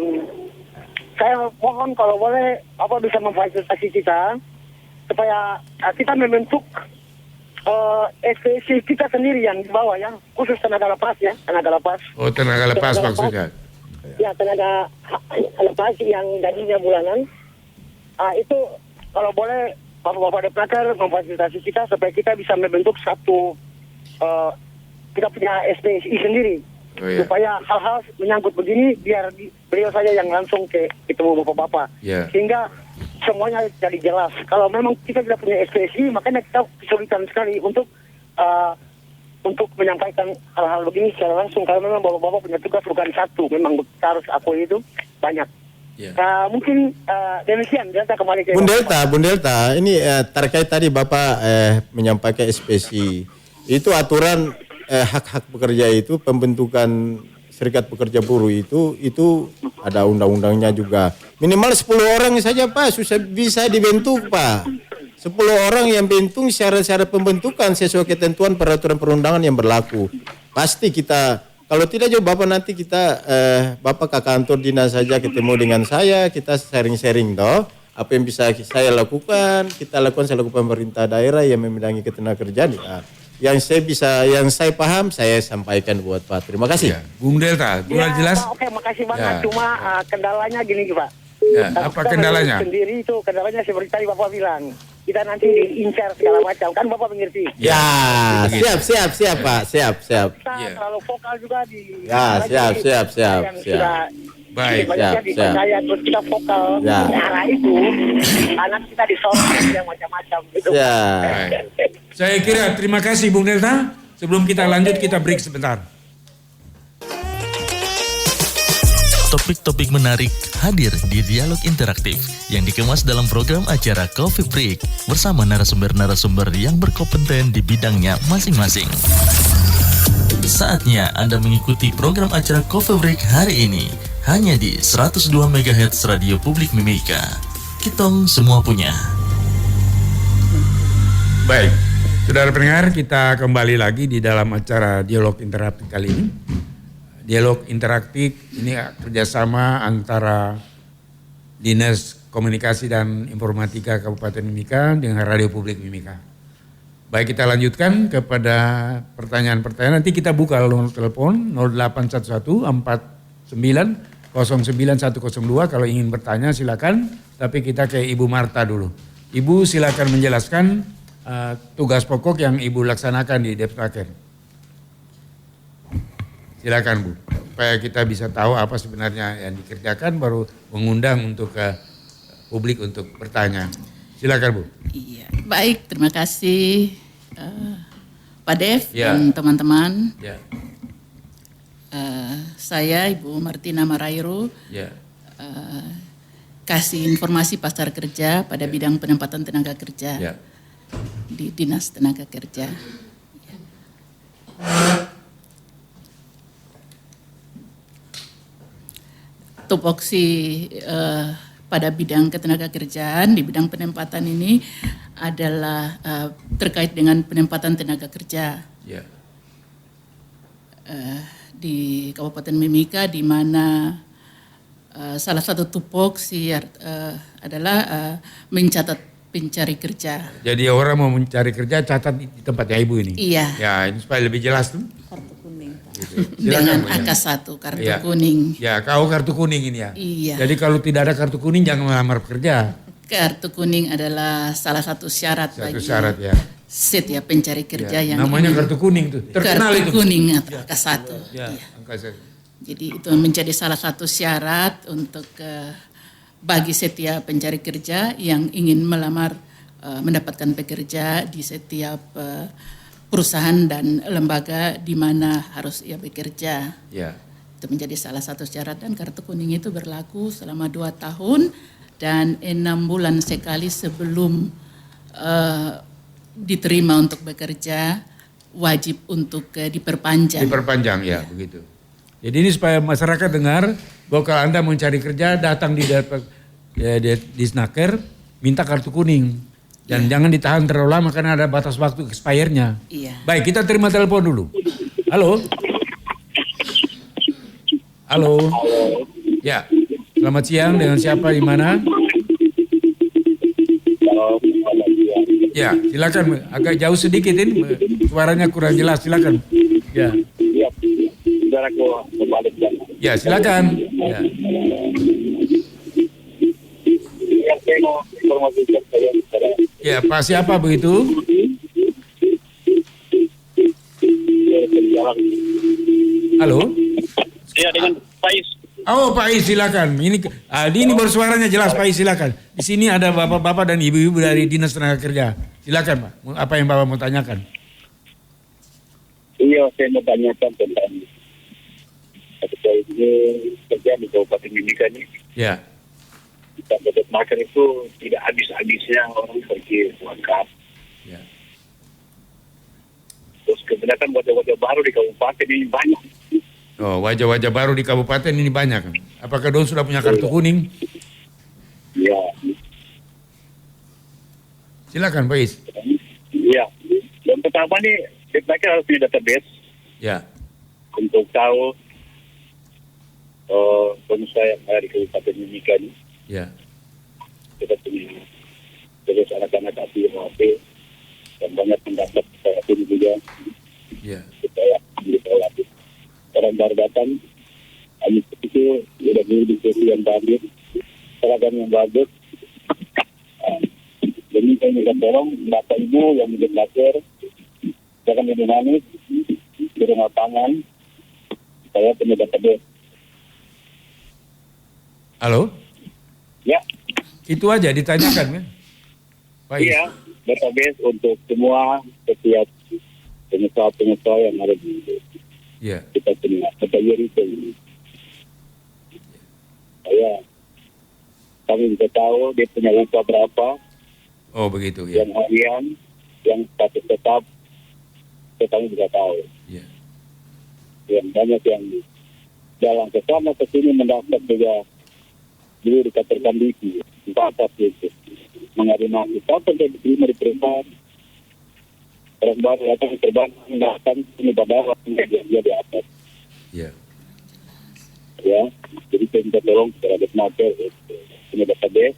Saya mohon kalau boleh bisa memfasilitasi kita supaya kita membentuk SPC kita sendiri yang di bawah ya, khusus tenaga lepas ya, tenaga lepas. Oh, tenaga lepas maksudnya. Ya, tenaga lepas yang gajinya bulanan. Itu kalau boleh Bapak Depnaker memfasilitasi kita supaya kita bisa membentuk satu kita punya SPSI sendiri. Supaya hal-hal menyangkut begini biar beliau saja yang langsung ketemu bapak-bapak. Sehingga semuanya jadi jelas. Kalau memang kita tidak punya SPSI, makanya kita kesulitan sekali untuk menyampaikan hal-hal begini secara langsung. Kalau memang bapak-bapak punya tugas bukan satu, memang kita harus akui itu banyak. Mungkin demikian. Delta kembali ke Bung Delta, ini terkait tadi Bapak menyampaikan SPSI. Itu aturan hak-hak pekerja itu, pembentukan serikat pekerja buruh itu ada undang-undangnya juga. Minimal 10 orang saja Pak, susah bisa dibentuk Pak. 10 orang yang bentuk syarat-syarat pembentukan sesuai ketentuan peraturan perundangan yang berlaku. Pasti kita, kalau tidak jauh Bapak nanti kita, Bapak ke kantor dinas saja ketemu dengan saya, kita sharing-sharing toh. Apa yang bisa saya lakukan, kita lakukan selaku pemerintah daerah yang membidangi ketenagakerjaan. Yang saya paham saya sampaikan buat Pak. Terima kasih. Bung Delta, jelas. Oke, makasih banget. Cuma kendalanya gini Pak. Apa kendalanya? Sendiri itu kendalanya seperti tadi Bapak bilang. Kita nanti diincar segala macam. Kan Bapak mengerti? Siap Pak. Siap. Kita terlalu vokal juga di. Siap. Baik. Saya terus kita vokal di arah itu. Anak kita disorot yang macam-macam gitu. Saya kira terima kasih Bung Delta. Sebelum kita lanjut kita break sebentar. Topik-topik menarik hadir di Dialog Interaktif yang dikemas dalam program acara Coffee Break bersama narasumber-narasumber yang berkompeten di bidangnya masing-masing. Saatnya Anda mengikuti program acara Coffee Break hari ini hanya di 102 MHz Radio Publik Mimika. Kitong semua punya. Baik, saudara pendengar, kita kembali lagi di dalam acara Dialog Interaktif kali ini. Dialog Interaktif ini kerjasama antara Dinas Komunikasi dan Informatika Kabupaten Mimika dengan Radio Publik Mimika. Baik, kita lanjutkan kepada pertanyaan-pertanyaan. Nanti kita buka nomor telepon 0811 49 09102. Kalau ingin bertanya silakan, tapi kita ke Ibu Marta dulu. Ibu silakan menjelaskan tugas pokok yang Ibu laksanakan di Depsnaker. Silakan Bu, supaya kita bisa tahu apa sebenarnya yang dikerjakan, baru mengundang untuk ke publik untuk bertanya. Silakan Bu. Iya, baik, terima kasih Pak Dev dan teman-teman. Saya Ibu Martina Marairu, kasih informasi pasar kerja pada bidang penempatan tenaga kerja di Dinas Tenaga Kerja. Tupoksi pada bidang ketenaga kerjaan di bidang penempatan ini adalah terkait dengan penempatan tenaga kerja di Kabupaten Mimika, di mana salah satu tupoksi adalah mencatat pencari kerja. Jadi orang mau mencari kerja catat di tempatnya Ibu ini. Iya. Ya, ini supaya lebih jelas tuh. Kartu kuning. Gitu. Dengan AK1 kartu kuning. Ya, kau kartu kuning ini ya. Iya. Jadi kalau tidak ada kartu kuning jangan melamar kerja. Kartu kuning adalah salah satu syarat bagi setiap pencari kerja yang namanya kartu kuning tuh. Terkenal kartu itu. kuning atau AK1. Ya. Jadi itu menjadi salah satu syarat untuk bagi setiap pencari kerja yang ingin melamar mendapatkan pekerja di setiap perusahaan dan lembaga di mana harus ia bekerja. Itu menjadi salah satu syarat, dan kartu kuning itu berlaku selama 2 tahun dan 6 bulan sekali sebelum diterima untuk bekerja wajib untuk diperpanjang. Diperpanjang ya, begitu. Jadi ini supaya masyarakat dengar bahwa kalau Anda mencari kerja datang di Snaker minta kartu kuning. Dan jangan ditahan terlalu lama karena ada batas waktu expire-nya. Iya. Baik, kita terima telepon dulu. Halo. Halo. Ya, selamat siang, dengan siapa, di mana? Ya, silakan. Agak jauh sedikit ini, suaranya kurang jelas. Silakan. Ya. Ya, silakan. Ya. Ya, Pak siapa begitu? Halo. Ya, dengan Pak Is. Oh, Pak Is, silakan. Ini baru suaranya jelas, Pak Is, silakan. Di sini ada bapak-bapak dan ibu-ibu dari Dinas Tenaga Kerja. Silakan, Pak. Apa yang Bapak mau tanyakan? Iya, saya mau tanyakan tentang ini kerja di Kabupaten Mimika ini. Ya. Di makan itu tidak habis-habisnya orang pergi lengkap. Ya. Terus kebanyakan wajah-wajah baru di kabupaten ini banyak. Oh, wajah-wajah baru di kabupaten ini banyak. Apakah Don sudah punya kartu kuning? Iya. Silakan, Pak Is. Iya. Yang pertama nih, kita harus punya database. Ya. Untuk tahu pengusaha yang ada di Kabupaten Mimika ini. Ya. Kita punya terus anak-anak API yang banyak mendapat saya pun juga. Ya. Supaya ditolak. Orang baru datang, kami itu sudah beli diskusi yang bagus, seragam yang bagus. Jadi saya minta tolong Bapak Ibu yang menjadi belajar, jangan lebih manis, di rumah tangan, saya punya database. Halo? Ya. Itu aja ditanyakan, kan? Iya, database untuk semua setiap pengusaha-pengusaha yang ada di kita punya database itu. Kami bisa tahu dia punya upah berapa. Oh, begitu ya. Yang harian, yang status tetap, kita kami bisa tahu. Ya. yang banyak yang jalan ke sana ke sini mendaftar juga dulu di kantor kondisi di atas itu mengadimasi sampai dia diterima di perusahaan orang baru datang terbang mendaftar ini pada dia di atas Ya. ya. Jadi saya minta tolong kepada Desnaker punya database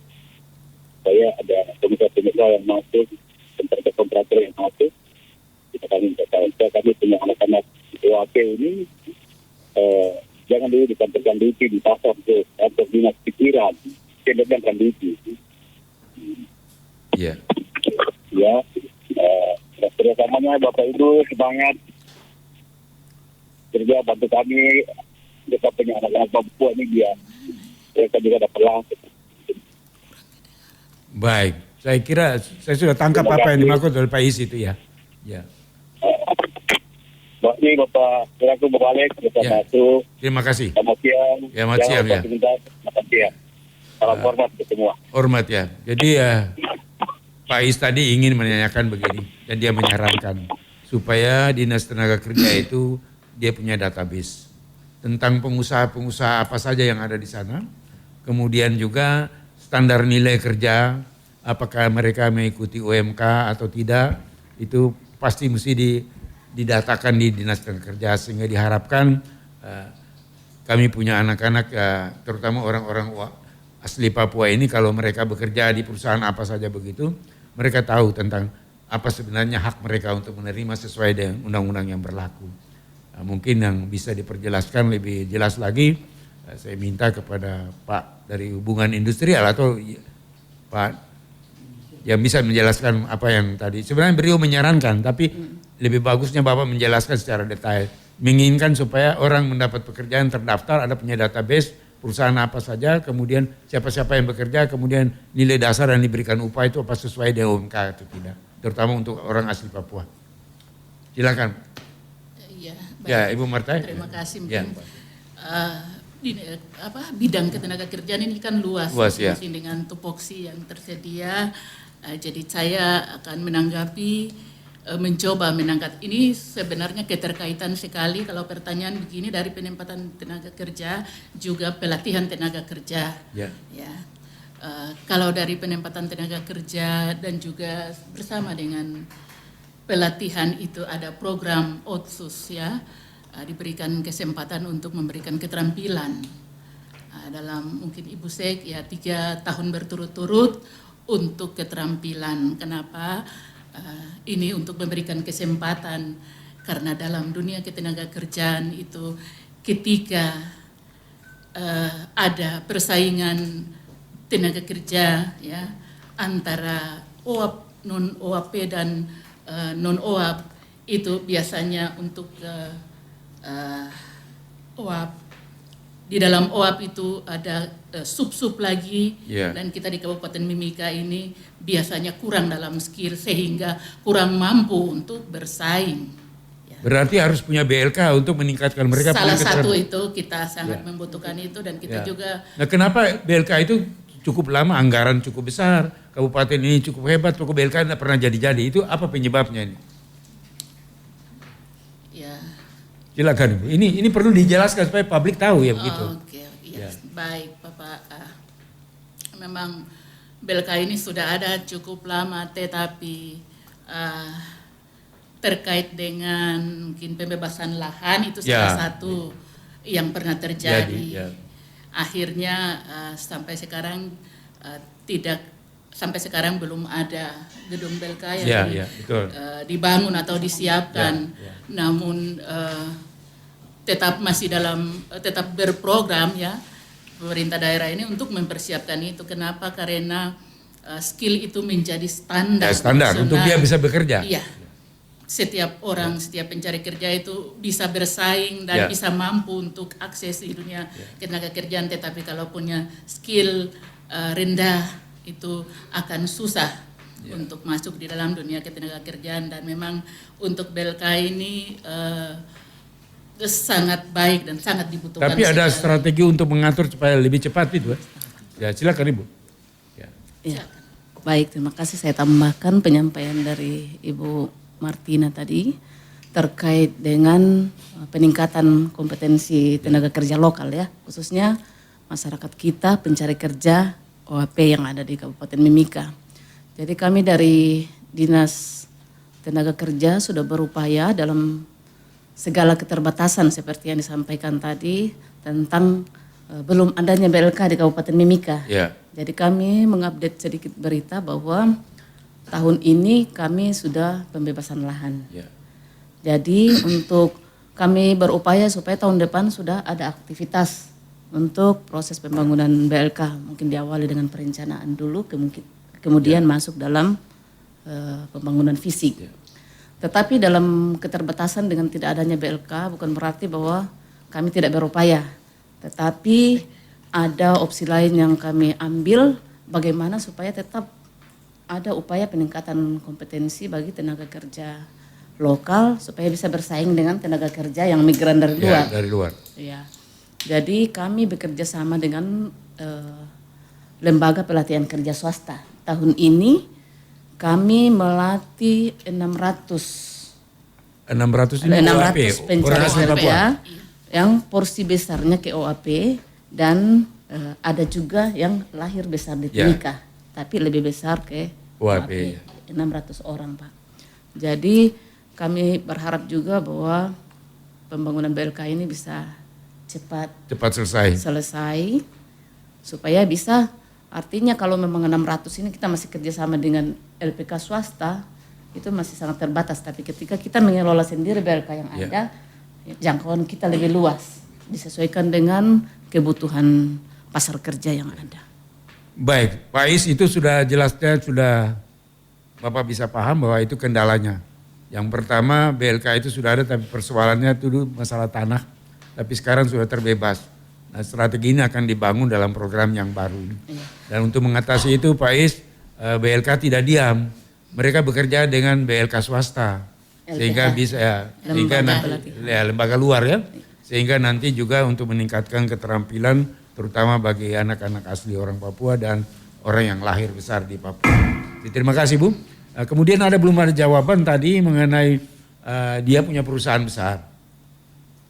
supaya ada pengusaha-pengusaha yang masuk, kontraktor yang masuk. Kita kami minta tahu. Kami punya anak-anak OAP ini jangan dulu di kantor kanditi di pasar ke kantor dinas pikiran, kemudian kanditi. Ya. Ya, kerjasamanya Bapak Ibu semangat kerja bantu kami. Kita punya anak-anak Papua ini dia mereka juga dapat langsung. Baik, saya kira saya sudah tangkap apa yang dimaksud oleh Pak Is itu ya. Ya. Ini Bapak selaku berbalik kita Ya. masuk. Terima kasih. Selamat siang. Ya, selamat siang, ya. Selamat siang. Salam hormat ke semua. Hormat ya. Jadi Pak Is tadi ingin menanyakan begini dan dia menyarankan supaya Dinas Tenaga Kerja itu dia punya database tentang pengusaha-pengusaha apa saja yang ada di sana. Kemudian juga standar nilai kerja, apakah mereka mengikuti UMK atau tidak, itu pasti mesti didatakan di Dinas Tenaga Kerja sehingga diharapkan kami punya anak-anak terutama orang-orang asli Papua ini kalau mereka bekerja di perusahaan apa saja begitu, mereka tahu tentang apa sebenarnya hak mereka untuk menerima sesuai dengan undang-undang yang berlaku. Mungkin yang bisa diperjelaskan lebih jelas lagi, saya minta kepada Pak dari Hubungan Industrial atau Pak yang bisa menjelaskan apa yang tadi. Sebenarnya beliau menyarankan, tapi lebih bagusnya Bapak menjelaskan secara detail. Menginginkan supaya orang mendapat pekerjaan terdaftar, ada punya database, perusahaan apa saja, kemudian siapa-siapa yang bekerja, kemudian nilai dasar yang diberikan upah itu apa sesuai dengan UMK atau tidak. Terutama untuk orang asli Papua. Silakan. Ya, Ibu Marta. Terima kasih. Ya. Bidang ketenaga kerjaan ini kan luas ya. dengan tupoksi yang tersedia. Jadi saya akan menanggapi, mencoba menangkat ini sebenarnya keterkaitan sekali kalau pertanyaan begini dari penempatan tenaga kerja juga pelatihan tenaga kerja. Ya. Kalau dari penempatan tenaga kerja dan juga bersama dengan pelatihan itu ada program Otsus ya, diberikan kesempatan untuk memberikan keterampilan dalam mungkin Ibu Sek ya 3 tahun berturut-turut untuk keterampilan. Kenapa? Ini untuk memberikan kesempatan karena dalam dunia ketenaga kerjaan itu ketika ada persaingan tenaga kerja ya antara OAP, non OAP dan non OAP itu biasanya untuk OAP. Di dalam OAP itu ada sub-sub lagi dan kita di Kabupaten Mimika ini biasanya kurang dalam skill sehingga kurang mampu untuk bersaing. Berarti harus punya BLK untuk meningkatkan mereka. Salah satu itu kita sangat membutuhkan itu dan kita juga. Nah, kenapa BLK itu cukup lama, anggaran cukup besar, kabupaten ini cukup hebat, pokok BLK tidak pernah jadi-jadi, itu apa penyebabnya ini? Ya. Silakan, ini perlu dijelaskan supaya publik tahu ya begitu. Oke, baik Bapak. Memang BLK ini sudah ada cukup lama, tetapi terkait dengan mungkin pembebasan lahan itu salah satu yang pernah terjadi. Akhirnya sampai sekarang sampai sekarang belum ada gedung BLK yang dibangun atau disiapkan. Namun tetap tetap berprogram ya pemerintah daerah ini untuk mempersiapkan itu. Kenapa? Karena skill itu menjadi standar. Standar untuk dia bisa bekerja. Iya. Setiap orang, setiap pencari kerja itu bisa bersaing dan bisa mampu untuk akses di dunia tenaga kerjaan. Tetapi kalau punya skill rendah itu akan susah untuk masuk di dalam dunia ketenaga kerjaan. Dan memang untuk BLK ini sangat baik dan sangat dibutuhkan. Tapi ada strategi untuk mengatur supaya lebih cepat itu. Ya silakan Ibu. Ya. Baik, terima kasih. Saya tambahkan penyampaian dari Ibu Martina tadi terkait dengan peningkatan kompetensi tenaga kerja lokal ya, khususnya masyarakat kita pencari kerja OAP yang ada di Kabupaten Mimika. Jadi kami dari Dinas Tenaga Kerja sudah berupaya dalam segala keterbatasan seperti yang disampaikan tadi tentang belum adanya BLK di Kabupaten Mimika. Ya. Jadi kami mengupdate sedikit berita bahwa tahun ini kami sudah pembebasan lahan. Ya. Jadi untuk kami berupaya supaya tahun depan sudah ada aktivitas untuk proses pembangunan BLK. Mungkin diawali dengan perencanaan dulu, kemudian masuk dalam pembangunan fisik. Tetapi dalam keterbatasan dengan tidak adanya BLK bukan berarti bahwa kami tidak berupaya. Tetapi ada opsi lain yang kami ambil bagaimana supaya tetap ada upaya peningkatan kompetensi bagi tenaga kerja lokal supaya bisa bersaing dengan tenaga kerja yang migran dari luar. Ya, dari luar. Ya. Jadi kami bekerja sama dengan lembaga pelatihan kerja swasta. Tahun ini kami melatih 600 ini OAP, pencari orang asli Papua. kerja yang porsi besarnya ke OAP dan ada juga yang lahir besar di Timika, tapi lebih besar ke OAP. 600 orang, Pak. Jadi kami berharap juga bahwa pembangunan BLK ini bisa cepat selesai supaya bisa, artinya kalau memang 600 ini kita masih kerjasama dengan LPK swasta itu masih sangat terbatas, tapi ketika kita mengelola sendiri BLK yang ada, jangkauan kita lebih luas, disesuaikan dengan kebutuhan pasar kerja yang ada. Baik, Pak Is, itu sudah jelasnya, sudah Bapak bisa paham bahwa itu kendalanya. Yang pertama BLK itu sudah ada tapi persoalannya itu dulu masalah tanah, tapi sekarang sudah terbebas. Nah, strategi ini akan dibangun dalam program yang baru ini. Dan untuk mengatasi itu Pak Is, BLK tidak diam, mereka bekerja dengan BLK swasta. Sehingga bisa lembaga luar ya, sehingga nanti juga untuk meningkatkan keterampilan terutama bagi anak-anak asli orang Papua dan orang yang lahir besar di Papua. Terima kasih Bu. Kemudian belum ada jawaban tadi mengenai dia punya perusahaan besar,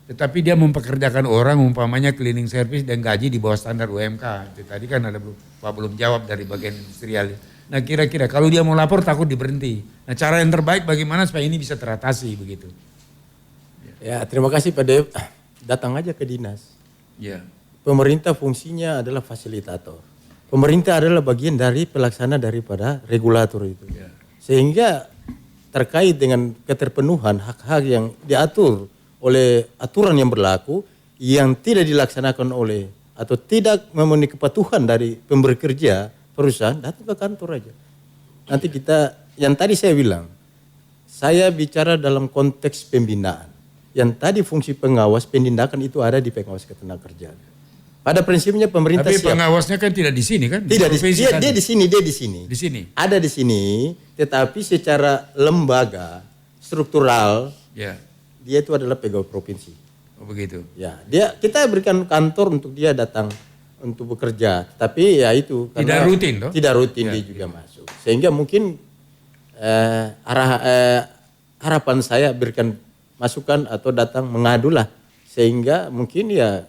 tetapi dia mempekerjakan orang umpamanya cleaning service dan gaji di bawah standar UMK. Itu tadi kan ada Pak belum jawab dari bagian industrial. Nah kira-kira kalau dia mau lapor takut diberhenti. Nah cara yang terbaik bagaimana supaya ini bisa teratasi begitu? Ya terima kasih Pak Dev. Datang aja ke dinas. Ya. Pemerintah fungsinya adalah fasilitator. Pemerintah adalah bagian dari pelaksana daripada regulator itu. Ya. Sehingga terkait dengan keterpenuhan hak-hak yang diatur oleh aturan yang berlaku yang tidak dilaksanakan oleh atau tidak memenuhi kepatuhan dari pemberi kerja perusahaan, datang ke kantor aja. Nanti kita, yang tadi saya bilang, saya bicara dalam konteks pembinaan. Yang tadi fungsi pengawas penindakan itu ada di pengawas ketenagakerjaan. Pada prinsipnya pemerintah siap. Tapi pengawasnya kan tidak di sini kan? Tidak, dia di sini, dia di sini. Di sini. Ada di sini, tetapi secara lembaga, struktural, dia itu adalah pegawai provinsi. Oh begitu. Ya, kita berikan kantor untuk dia datang untuk bekerja, tapi ya itu tidak rutin toh? Tidak rutin dia juga masuk. Sehingga mungkin harapan saya berikan masukan atau datang mengadulah sehingga mungkin ya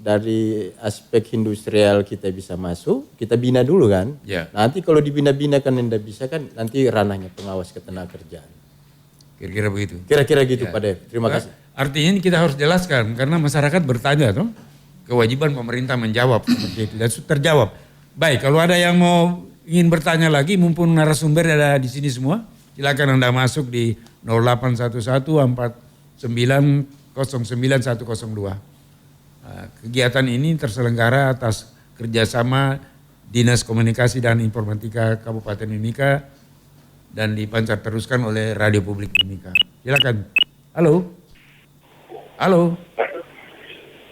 dari aspek industrial kita bisa masuk, kita bina dulu kan. Nanti kalau dibina-bina kan tidak bisa kan nanti ranahnya pengawas ketenagakerjaan. Kira-kira begitu. Kira-kira gitu Pak Dev. Terima kasih. Artinya ini kita harus jelaskan karena masyarakat bertanya toh. Kewajiban pemerintah menjawab seperti itu dan terjawab. Baik, kalau ada yang mau ingin bertanya lagi, mumpung narasumber ada di sini semua, silakan Anda masuk di 081149090102. Kegiatan ini terselenggara atas kerjasama Dinas Komunikasi dan Informatika Kabupaten Mimika dan dipancar teruskan oleh Radio Publik Mimika. Silakan. Halo. Halo.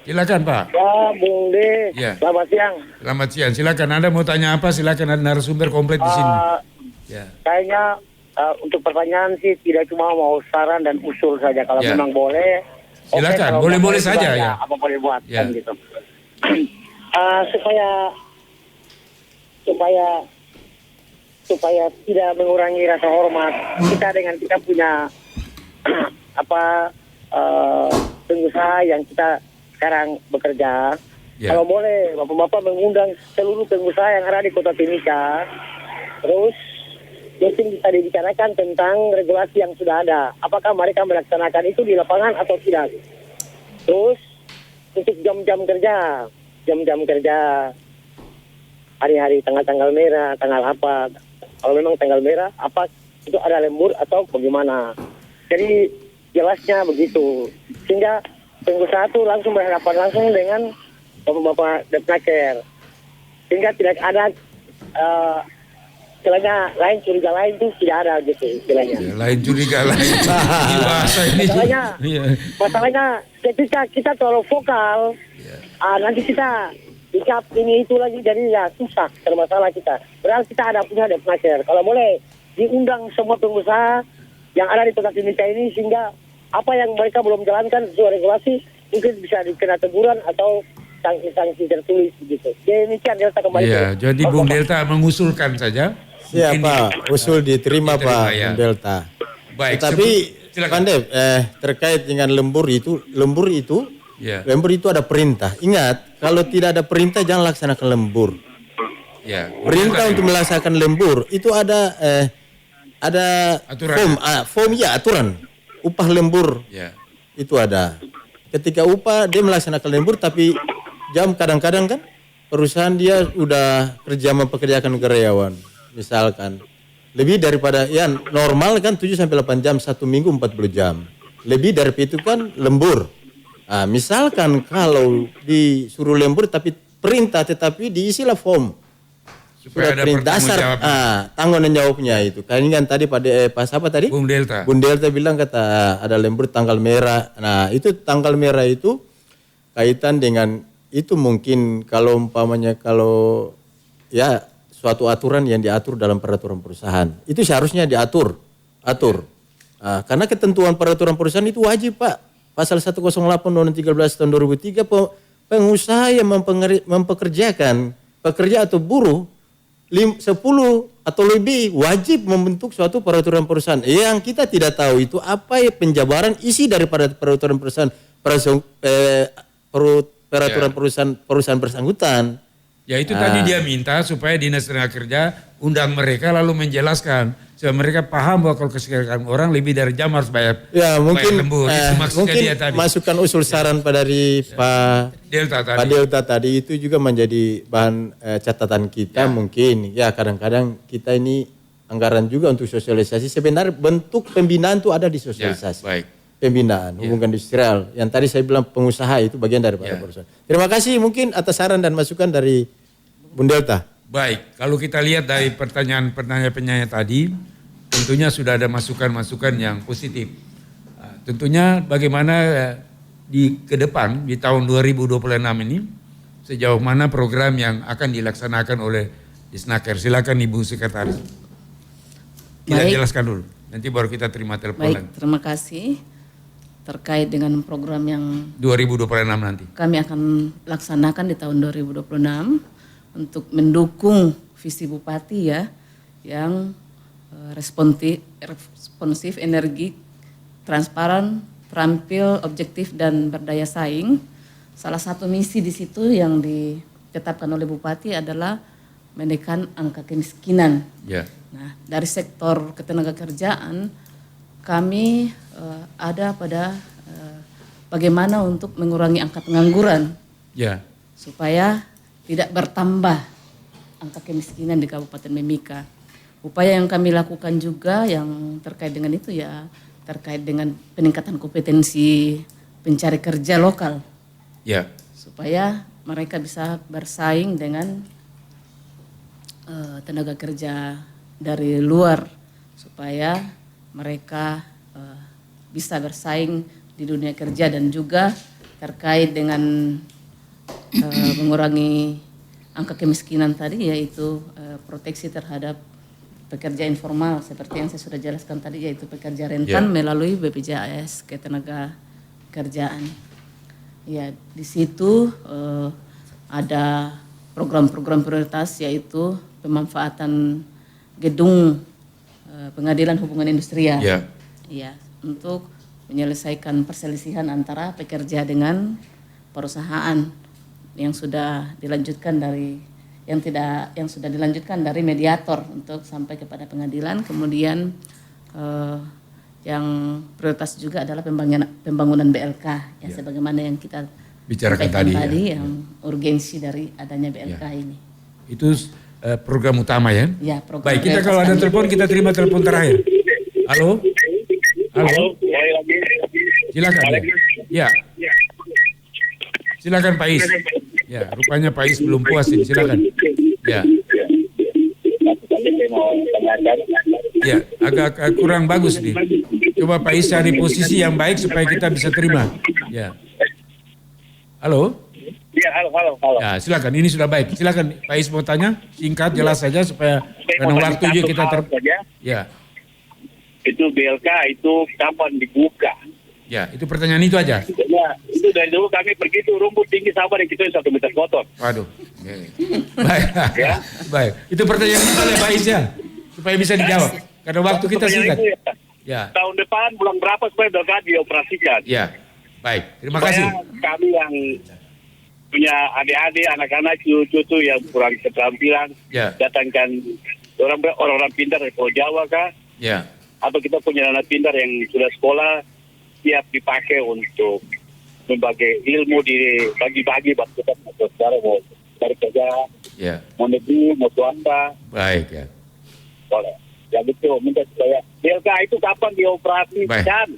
Silakan Pak. Pak, Bung De. Ya. Selamat siang. Selamat siang. Silakan. Anda mau tanya apa? Silakan, ada narasumber komplit di sini. Kayaknya untuk pertanyaan sih tidak cuma mau saran dan usul saja. Kalau memang boleh. Silakan. Boleh-boleh saja ya. Apa boleh buat kan gitu. supaya tidak mengurangi rasa hormat kita dengan kita punya pengusaha yang kita sekarang bekerja. Kalau boleh Bapak-Bapak mengundang seluruh pengusaha yang ada di Kota Timika, terus mungkin bisa dibicarakan tentang regulasi yang sudah ada. Apakah mereka melaksanakan itu di lapangan atau tidak? Terus untuk jam-jam kerja hari-hari tanggal-tanggal merah, tanggal apa? Kalau memang tanggal merah, apa itu ada lembur atau bagaimana? Jadi jelasnya begitu, sehingga pengusaha itu langsung berhadapan langsung dengan Bapak-Bapak Depnaker, sehingga tidak ada istilahnya lain curiga lain itu tidak ada gitu istilahnya. Ya, lain curiga lain. Bahasa ini. Masalahnya ketika kita terlalu vokal, nanti kita dikap ini itu lagi jadi ya susah bermasalah kita. Padahal kita ada punya Depnaker. Kalau boleh diundang semua pengusaha yang ada di Kota Timika ini, sehingga apa yang mereka belum jalankan sesuai regulasi mungkin bisa dikena teguran atau sanksi-sanksi tertulis begitu. Demikian Delta kembali. Iya, jadi Bung Delta mengusulkan saja. Siapa usul diterima Pak Bung Delta. Baik. Tapi Pandep terkait dengan lembur itu ada perintah. Ingat, kalau tidak ada perintah jangan laksanakan lembur. Ya. Perintah untuk melaksanakan lembur itu ada aturan. Aturan upah lembur. Ya. Itu ada. Ketika upah dia melaksanakan lembur, tapi jam kadang-kadang kan perusahaan dia udah kerja mempekerjakan karyawan, misalkan lebih daripada ya normal kan 7 sampai 8 jam, 1 minggu 40 jam. Lebih dari itu kan lembur. Nah, misalkan kalau disuruh lembur tapi perintah tetapi diisilah form. Supaya ada dasar tanggung jawabnya itu. Kan tadi pas apa tadi? Bung Delta. Bung Delta bilang kata ada lembur tanggal merah. Nah, itu tanggal merah itu kaitan dengan itu mungkin kalau umpamanya kalau ya suatu aturan yang diatur dalam peraturan perusahaan. Itu seharusnya diatur. Karena ketentuan peraturan perusahaan itu wajib, Pak. Pasal 108 Undang-Undang 13 tahun 2003 pengusaha yang mempekerjakan pekerja atau buruh 10 atau lebih wajib membentuk suatu peraturan perusahaan. Yang kita tidak tahu itu apa ya penjabaran isi daripada peraturan perusahaan peraturan perusahaan bersangkutan. Ya itu tadi dia minta supaya Dinas Tenaga Kerja undang mereka lalu menjelaskan supaya mereka paham bahwa kalau kesehatan orang lebih dari jam harus bayar. Ya mungkin lembur. Mungkin dia tadi. Masukan usul saran dari Pak Delta tadi itu juga menjadi bahan catatan kita mungkin. Ya kadang-kadang kita ini anggaran juga untuk sosialisasi. Sebenarnya bentuk pembinaan itu ada di sosialisasi. Ya, baik. Pembinaan hubungan industrial. Yang tadi saya bilang pengusaha itu bagian dari perusahaan. Terima kasih mungkin atas saran dan masukan dari Bung Delta. Baik, kalau kita lihat dari pertanyaan-pertanyaan tadi, tentunya sudah ada masukan-masukan yang positif. Tentunya bagaimana ke depan di tahun 2026 ini, sejauh mana program yang akan dilaksanakan oleh Disnaker. Silakan Ibu Sekretaris. Kita jelaskan dulu, nanti baru kita terima telepon lagi. Baik, terima kasih. Terkait dengan program yang 2026 nanti. Kami akan laksanakan di tahun 2026 untuk mendukung visi Bupati ya yang responsif, energi, transparan, terampil, objektif dan berdaya saing. Salah satu misi di situ yang ditetapkan oleh Bupati adalah menekan angka kemiskinan. Ya. Nah, dari sektor ketenagakerjaan kami ada pada bagaimana untuk mengurangi angka pengangguran. Ya. Supaya tidak bertambah angka kemiskinan di Kabupaten Mimika. Upaya yang kami lakukan juga yang terkait dengan itu ya terkait dengan peningkatan kompetensi pencari kerja lokal. Ya. Supaya mereka bisa bersaing dengan tenaga kerja dari luar. Supaya mereka bisa bersaing di dunia kerja dan juga terkait dengan mengurangi angka kemiskinan tadi yaitu proteksi terhadap pekerja informal seperti yang saya sudah jelaskan tadi yaitu pekerja rentan melalui BPJS Ketenagakerjaan. Ya, di situ ada program-program prioritas yaitu pemanfaatan gedung pengadilan hubungan industrial. Ya. Ya, untuk menyelesaikan perselisihan antara pekerja dengan perusahaan yang sudah dilanjutkan dari yang sudah dilanjutkan dari mediator untuk sampai kepada pengadilan. Kemudian yang prioritas juga adalah pembangunan BLK ya, sebagaimana yang kita bicarakan tadi, yang urgensi dari adanya BLK ini. Itu program utama ya? Ya, program. Baik, kita kalau ada telepon, kita terima telepon terakhir. Halo? Halo? Silakan. Ya. Silakan Pak Is. Ya, rupanya Pak Is belum puas ini. Silakan. Ya. Ya, agak kurang bagus nih. Coba Pak Is cari posisi yang baik supaya kita bisa terima. Ya. Halo? Ya, halo. Ya, silakan. Ini sudah baik. Silakan Pak Is mau tanya, singkat jelas saja supaya karena waktu juga kita Ya. Itu BLK itu kapan dibuka? Ya, itu pertanyaan itu aja. Ya, itu dari dulu kami pergi itu rumput tinggi sama dan kita 1 meter kotor. Waduh. Baik. Ya. Baik. Itu pertanyaan itu oleh Pak Is ya, supaya bisa dijawab. Karena waktu kita singkat. Ya. Tahun depan bulan berapa supaya BLK dioperasikan? Ya. Baik. Terima kasih. Kami yang punya adik-adik, anak-anak, cucu yang kurang keterampilan, datangkan orang-orang pintar dari Pulau Jawa kah? Ya. Atau kita punya anak pintar yang sudah sekolah, siap dipakai untuk membagi ilmu, dibagi-bagi buat kita saudara mau cari kerja, mau negeri, mau swasta. Baik ya. Boleh. Ya betul, minta supaya BLK itu kapan dioperasikan? Baik.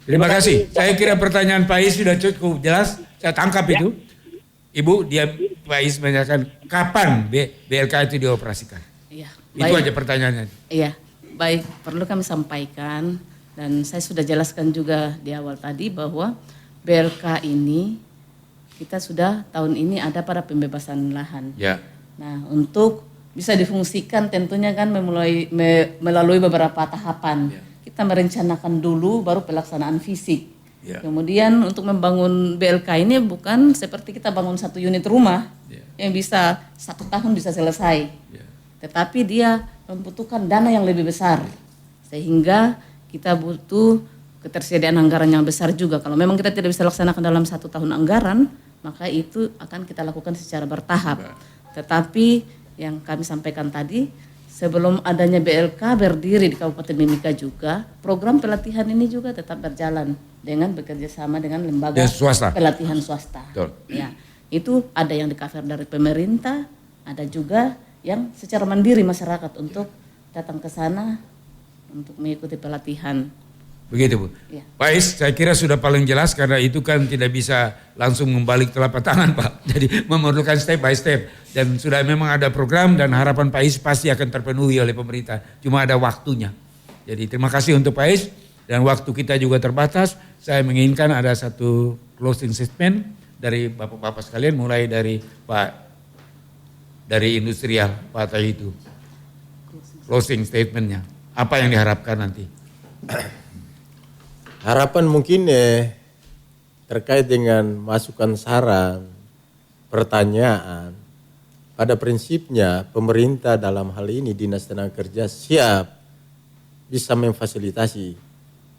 Terima kasih. Saya kira pertanyaan Pak Is sudah cukup jelas. Saya tangkap itu. Ibu, Pak Is menanyakan kapan BLK itu dioperasikan. Iya. Itu aja pertanyaannya. Iya, baik. Perlu kami sampaikan dan saya sudah jelaskan juga di awal tadi bahwa BLK ini kita sudah tahun ini ada pada pembebasan lahan. Ya. Nah, untuk bisa difungsikan tentunya kan melalui beberapa tahapan. Kita merencanakan dulu baru pelaksanaan fisik. Kemudian untuk membangun BLK ini bukan seperti kita bangun 1 unit rumah yang bisa 1 tahun bisa selesai. Tetapi dia membutuhkan dana yang lebih besar. Sehingga kita butuh ketersediaan anggaran yang besar juga. Kalau memang kita tidak bisa laksanakan dalam 1 tahun anggaran, maka itu akan kita lakukan secara bertahap. Tetapi yang kami sampaikan tadi, sebelum adanya BLK berdiri di Kabupaten Mimika juga, program pelatihan ini juga tetap berjalan dengan bekerja sama dengan lembaga pelatihan swasta. Ya, itu ada yang di-cover dari pemerintah, ada juga yang secara mandiri masyarakat untuk datang ke sana untuk mengikuti pelatihan. Begitu Bu. Ya. Pak Is, saya kira sudah paling jelas karena itu kan tidak bisa langsung membalik telapak tangan Pak. Jadi memerlukan step by step. Dan sudah memang ada program dan harapan Pak Is pasti akan terpenuhi oleh pemerintah. Cuma ada waktunya. Jadi terima kasih untuk Pak Is dan waktu kita juga terbatas. Saya menginginkan ada satu closing statement dari Bapak-Bapak sekalian mulai dari dari industrial Pak Tay itu. Closing statementnya. Apa yang diharapkan nanti? Harapan mungkin terkait dengan masukan saran, pertanyaan. Pada prinsipnya pemerintah dalam hal ini Dinas Tenaga Kerja siap bisa memfasilitasi.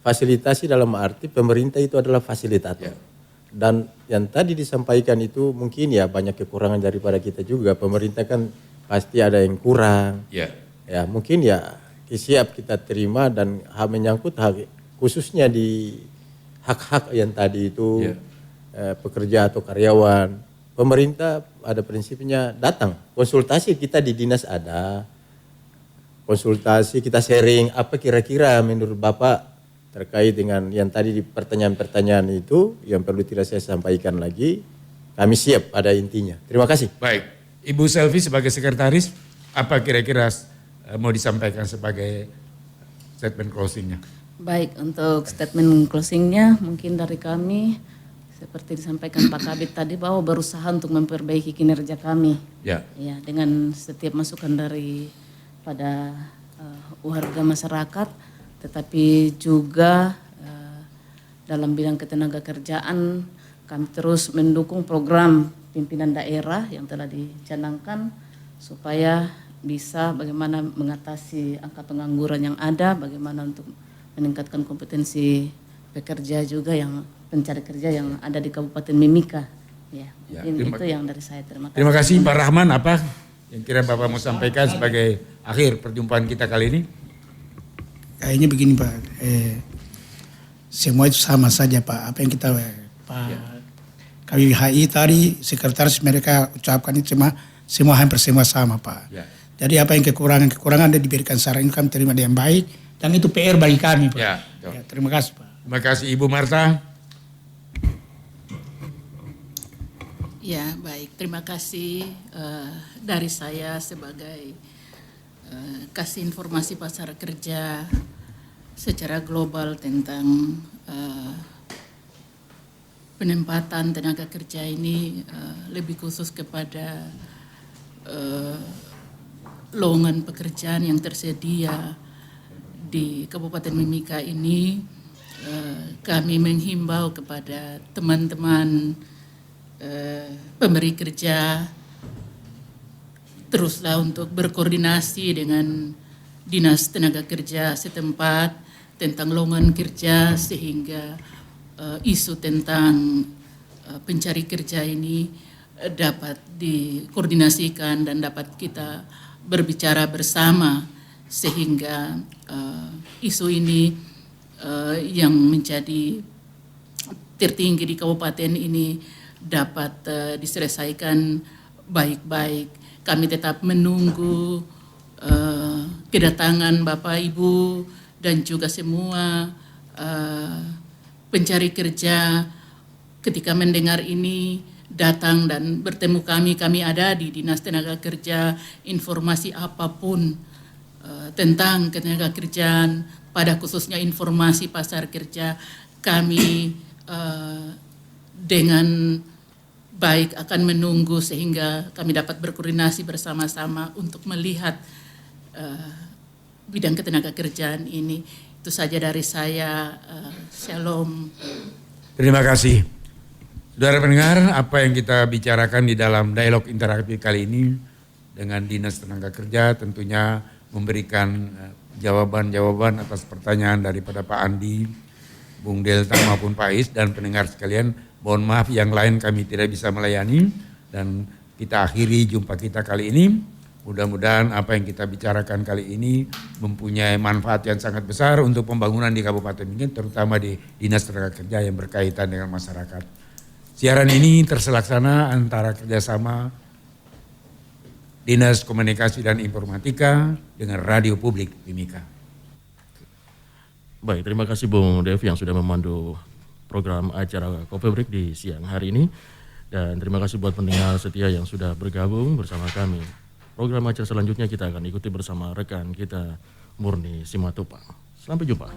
Fasilitasi dalam arti pemerintah itu adalah fasilitator. Dan yang tadi disampaikan itu mungkin ya banyak kekurangan daripada kita juga. Pemerintah kan pasti ada yang kurang. Ya mungkin ya siap kita terima dan menyangkut hak khususnya di hak-hak yang tadi itu pekerja atau karyawan. Pemerintah ada prinsipnya datang, konsultasi kita di dinas ada, konsultasi kita sharing apa kira-kira menurut Bapak terkait dengan yang tadi di pertanyaan-pertanyaan itu yang perlu tidak saya sampaikan lagi, kami siap pada intinya. Terima kasih. Baik, Ibu Selvi sebagai sekretaris, apa kira-kira mau disampaikan sebagai statement closingnya? Baik, untuk statement closingnya mungkin dari kami seperti disampaikan Pak Kabit tadi bahwa berusaha untuk memperbaiki kinerja kami. Ya, dengan setiap masukan dari pada warga masyarakat, tetapi juga dalam bidang ketenaga kerjaan kami terus mendukung program pimpinan daerah yang telah dicanangkan supaya bisa bagaimana mengatasi angka pengangguran yang ada, bagaimana untuk meningkatkan kompetensi pekerja juga yang pencari kerja yang ada di Kabupaten Mimika. Ya, mungkin itu yang dari saya. Terima kasih. Terima kasih Pak Rahman. Apa yang kira Bapak mau sampaikan sebagai akhir perjumpaan kita kali ini? Kayaknya begini Pak, semua itu sama saja Pak. Apa yang kita Pak KWHI tadi sekretaris mereka ucapkan itu semua hampir semua sama Pak. Ya. Jadi apa yang kekurangan dia diberikan saran, kami terima dengan baik dan itu PR bagi kami Pak. Ya, terima kasih Pak. Terima kasih Ibu Marta. Ya, baik. Terima kasih dari saya sebagai kasih informasi pasar kerja secara global tentang penempatan tenaga kerja ini lebih khusus kepada lowongan pekerjaan yang tersedia di Kabupaten Mimika ini. Kami menghimbau kepada teman-teman pemberi kerja teruslah untuk berkoordinasi dengan Dinas Tenaga Kerja setempat tentang lowongan kerja sehingga isu tentang pencari kerja ini dapat dikoordinasikan dan dapat kita berbicara bersama sehingga isu ini yang menjadi tertinggi di kabupaten ini dapat diselesaikan baik-baik. Kami tetap menunggu kedatangan Bapak Ibu dan juga semua pencari kerja ketika mendengar ini datang dan bertemu kami. Kami ada di Dinas Tenaga Kerja, informasi apapun tentang ketenaga kerjaan, pada khususnya informasi pasar kerja, kami dengan baik akan menunggu sehingga kami dapat berkoordinasi bersama-sama untuk melihat bidang ketenaga kerjaan ini. Itu saja dari saya. Shalom. Terima kasih. Saudara pendengar, apa yang kita bicarakan di dalam dialog interaktif kali ini dengan Dinas Tenaga Kerja tentunya memberikan jawaban-jawaban atas pertanyaan daripada Pak Andi, Bung Delta maupun Pak Is, dan pendengar sekalian. Mohon maaf yang lain kami tidak bisa melayani, dan kita akhiri jumpa kita kali ini. Mudah-mudahan apa yang kita bicarakan kali ini mempunyai manfaat yang sangat besar untuk pembangunan di Kabupaten Mimika, terutama di Dinas Tenaga Kerja yang berkaitan dengan masyarakat. Siaran ini terlaksana antara kerjasama Dinas Komunikasi dan Informatika dengan Radio Publik Mimika. Baik, terima kasih Bung Dev yang sudah memandu program acara Coffee Break di siang hari ini. Dan terima kasih buat pendengar setia yang sudah bergabung bersama kami. Program acara selanjutnya kita akan ikuti bersama rekan kita Murni Simatupang. Sampai jumpa.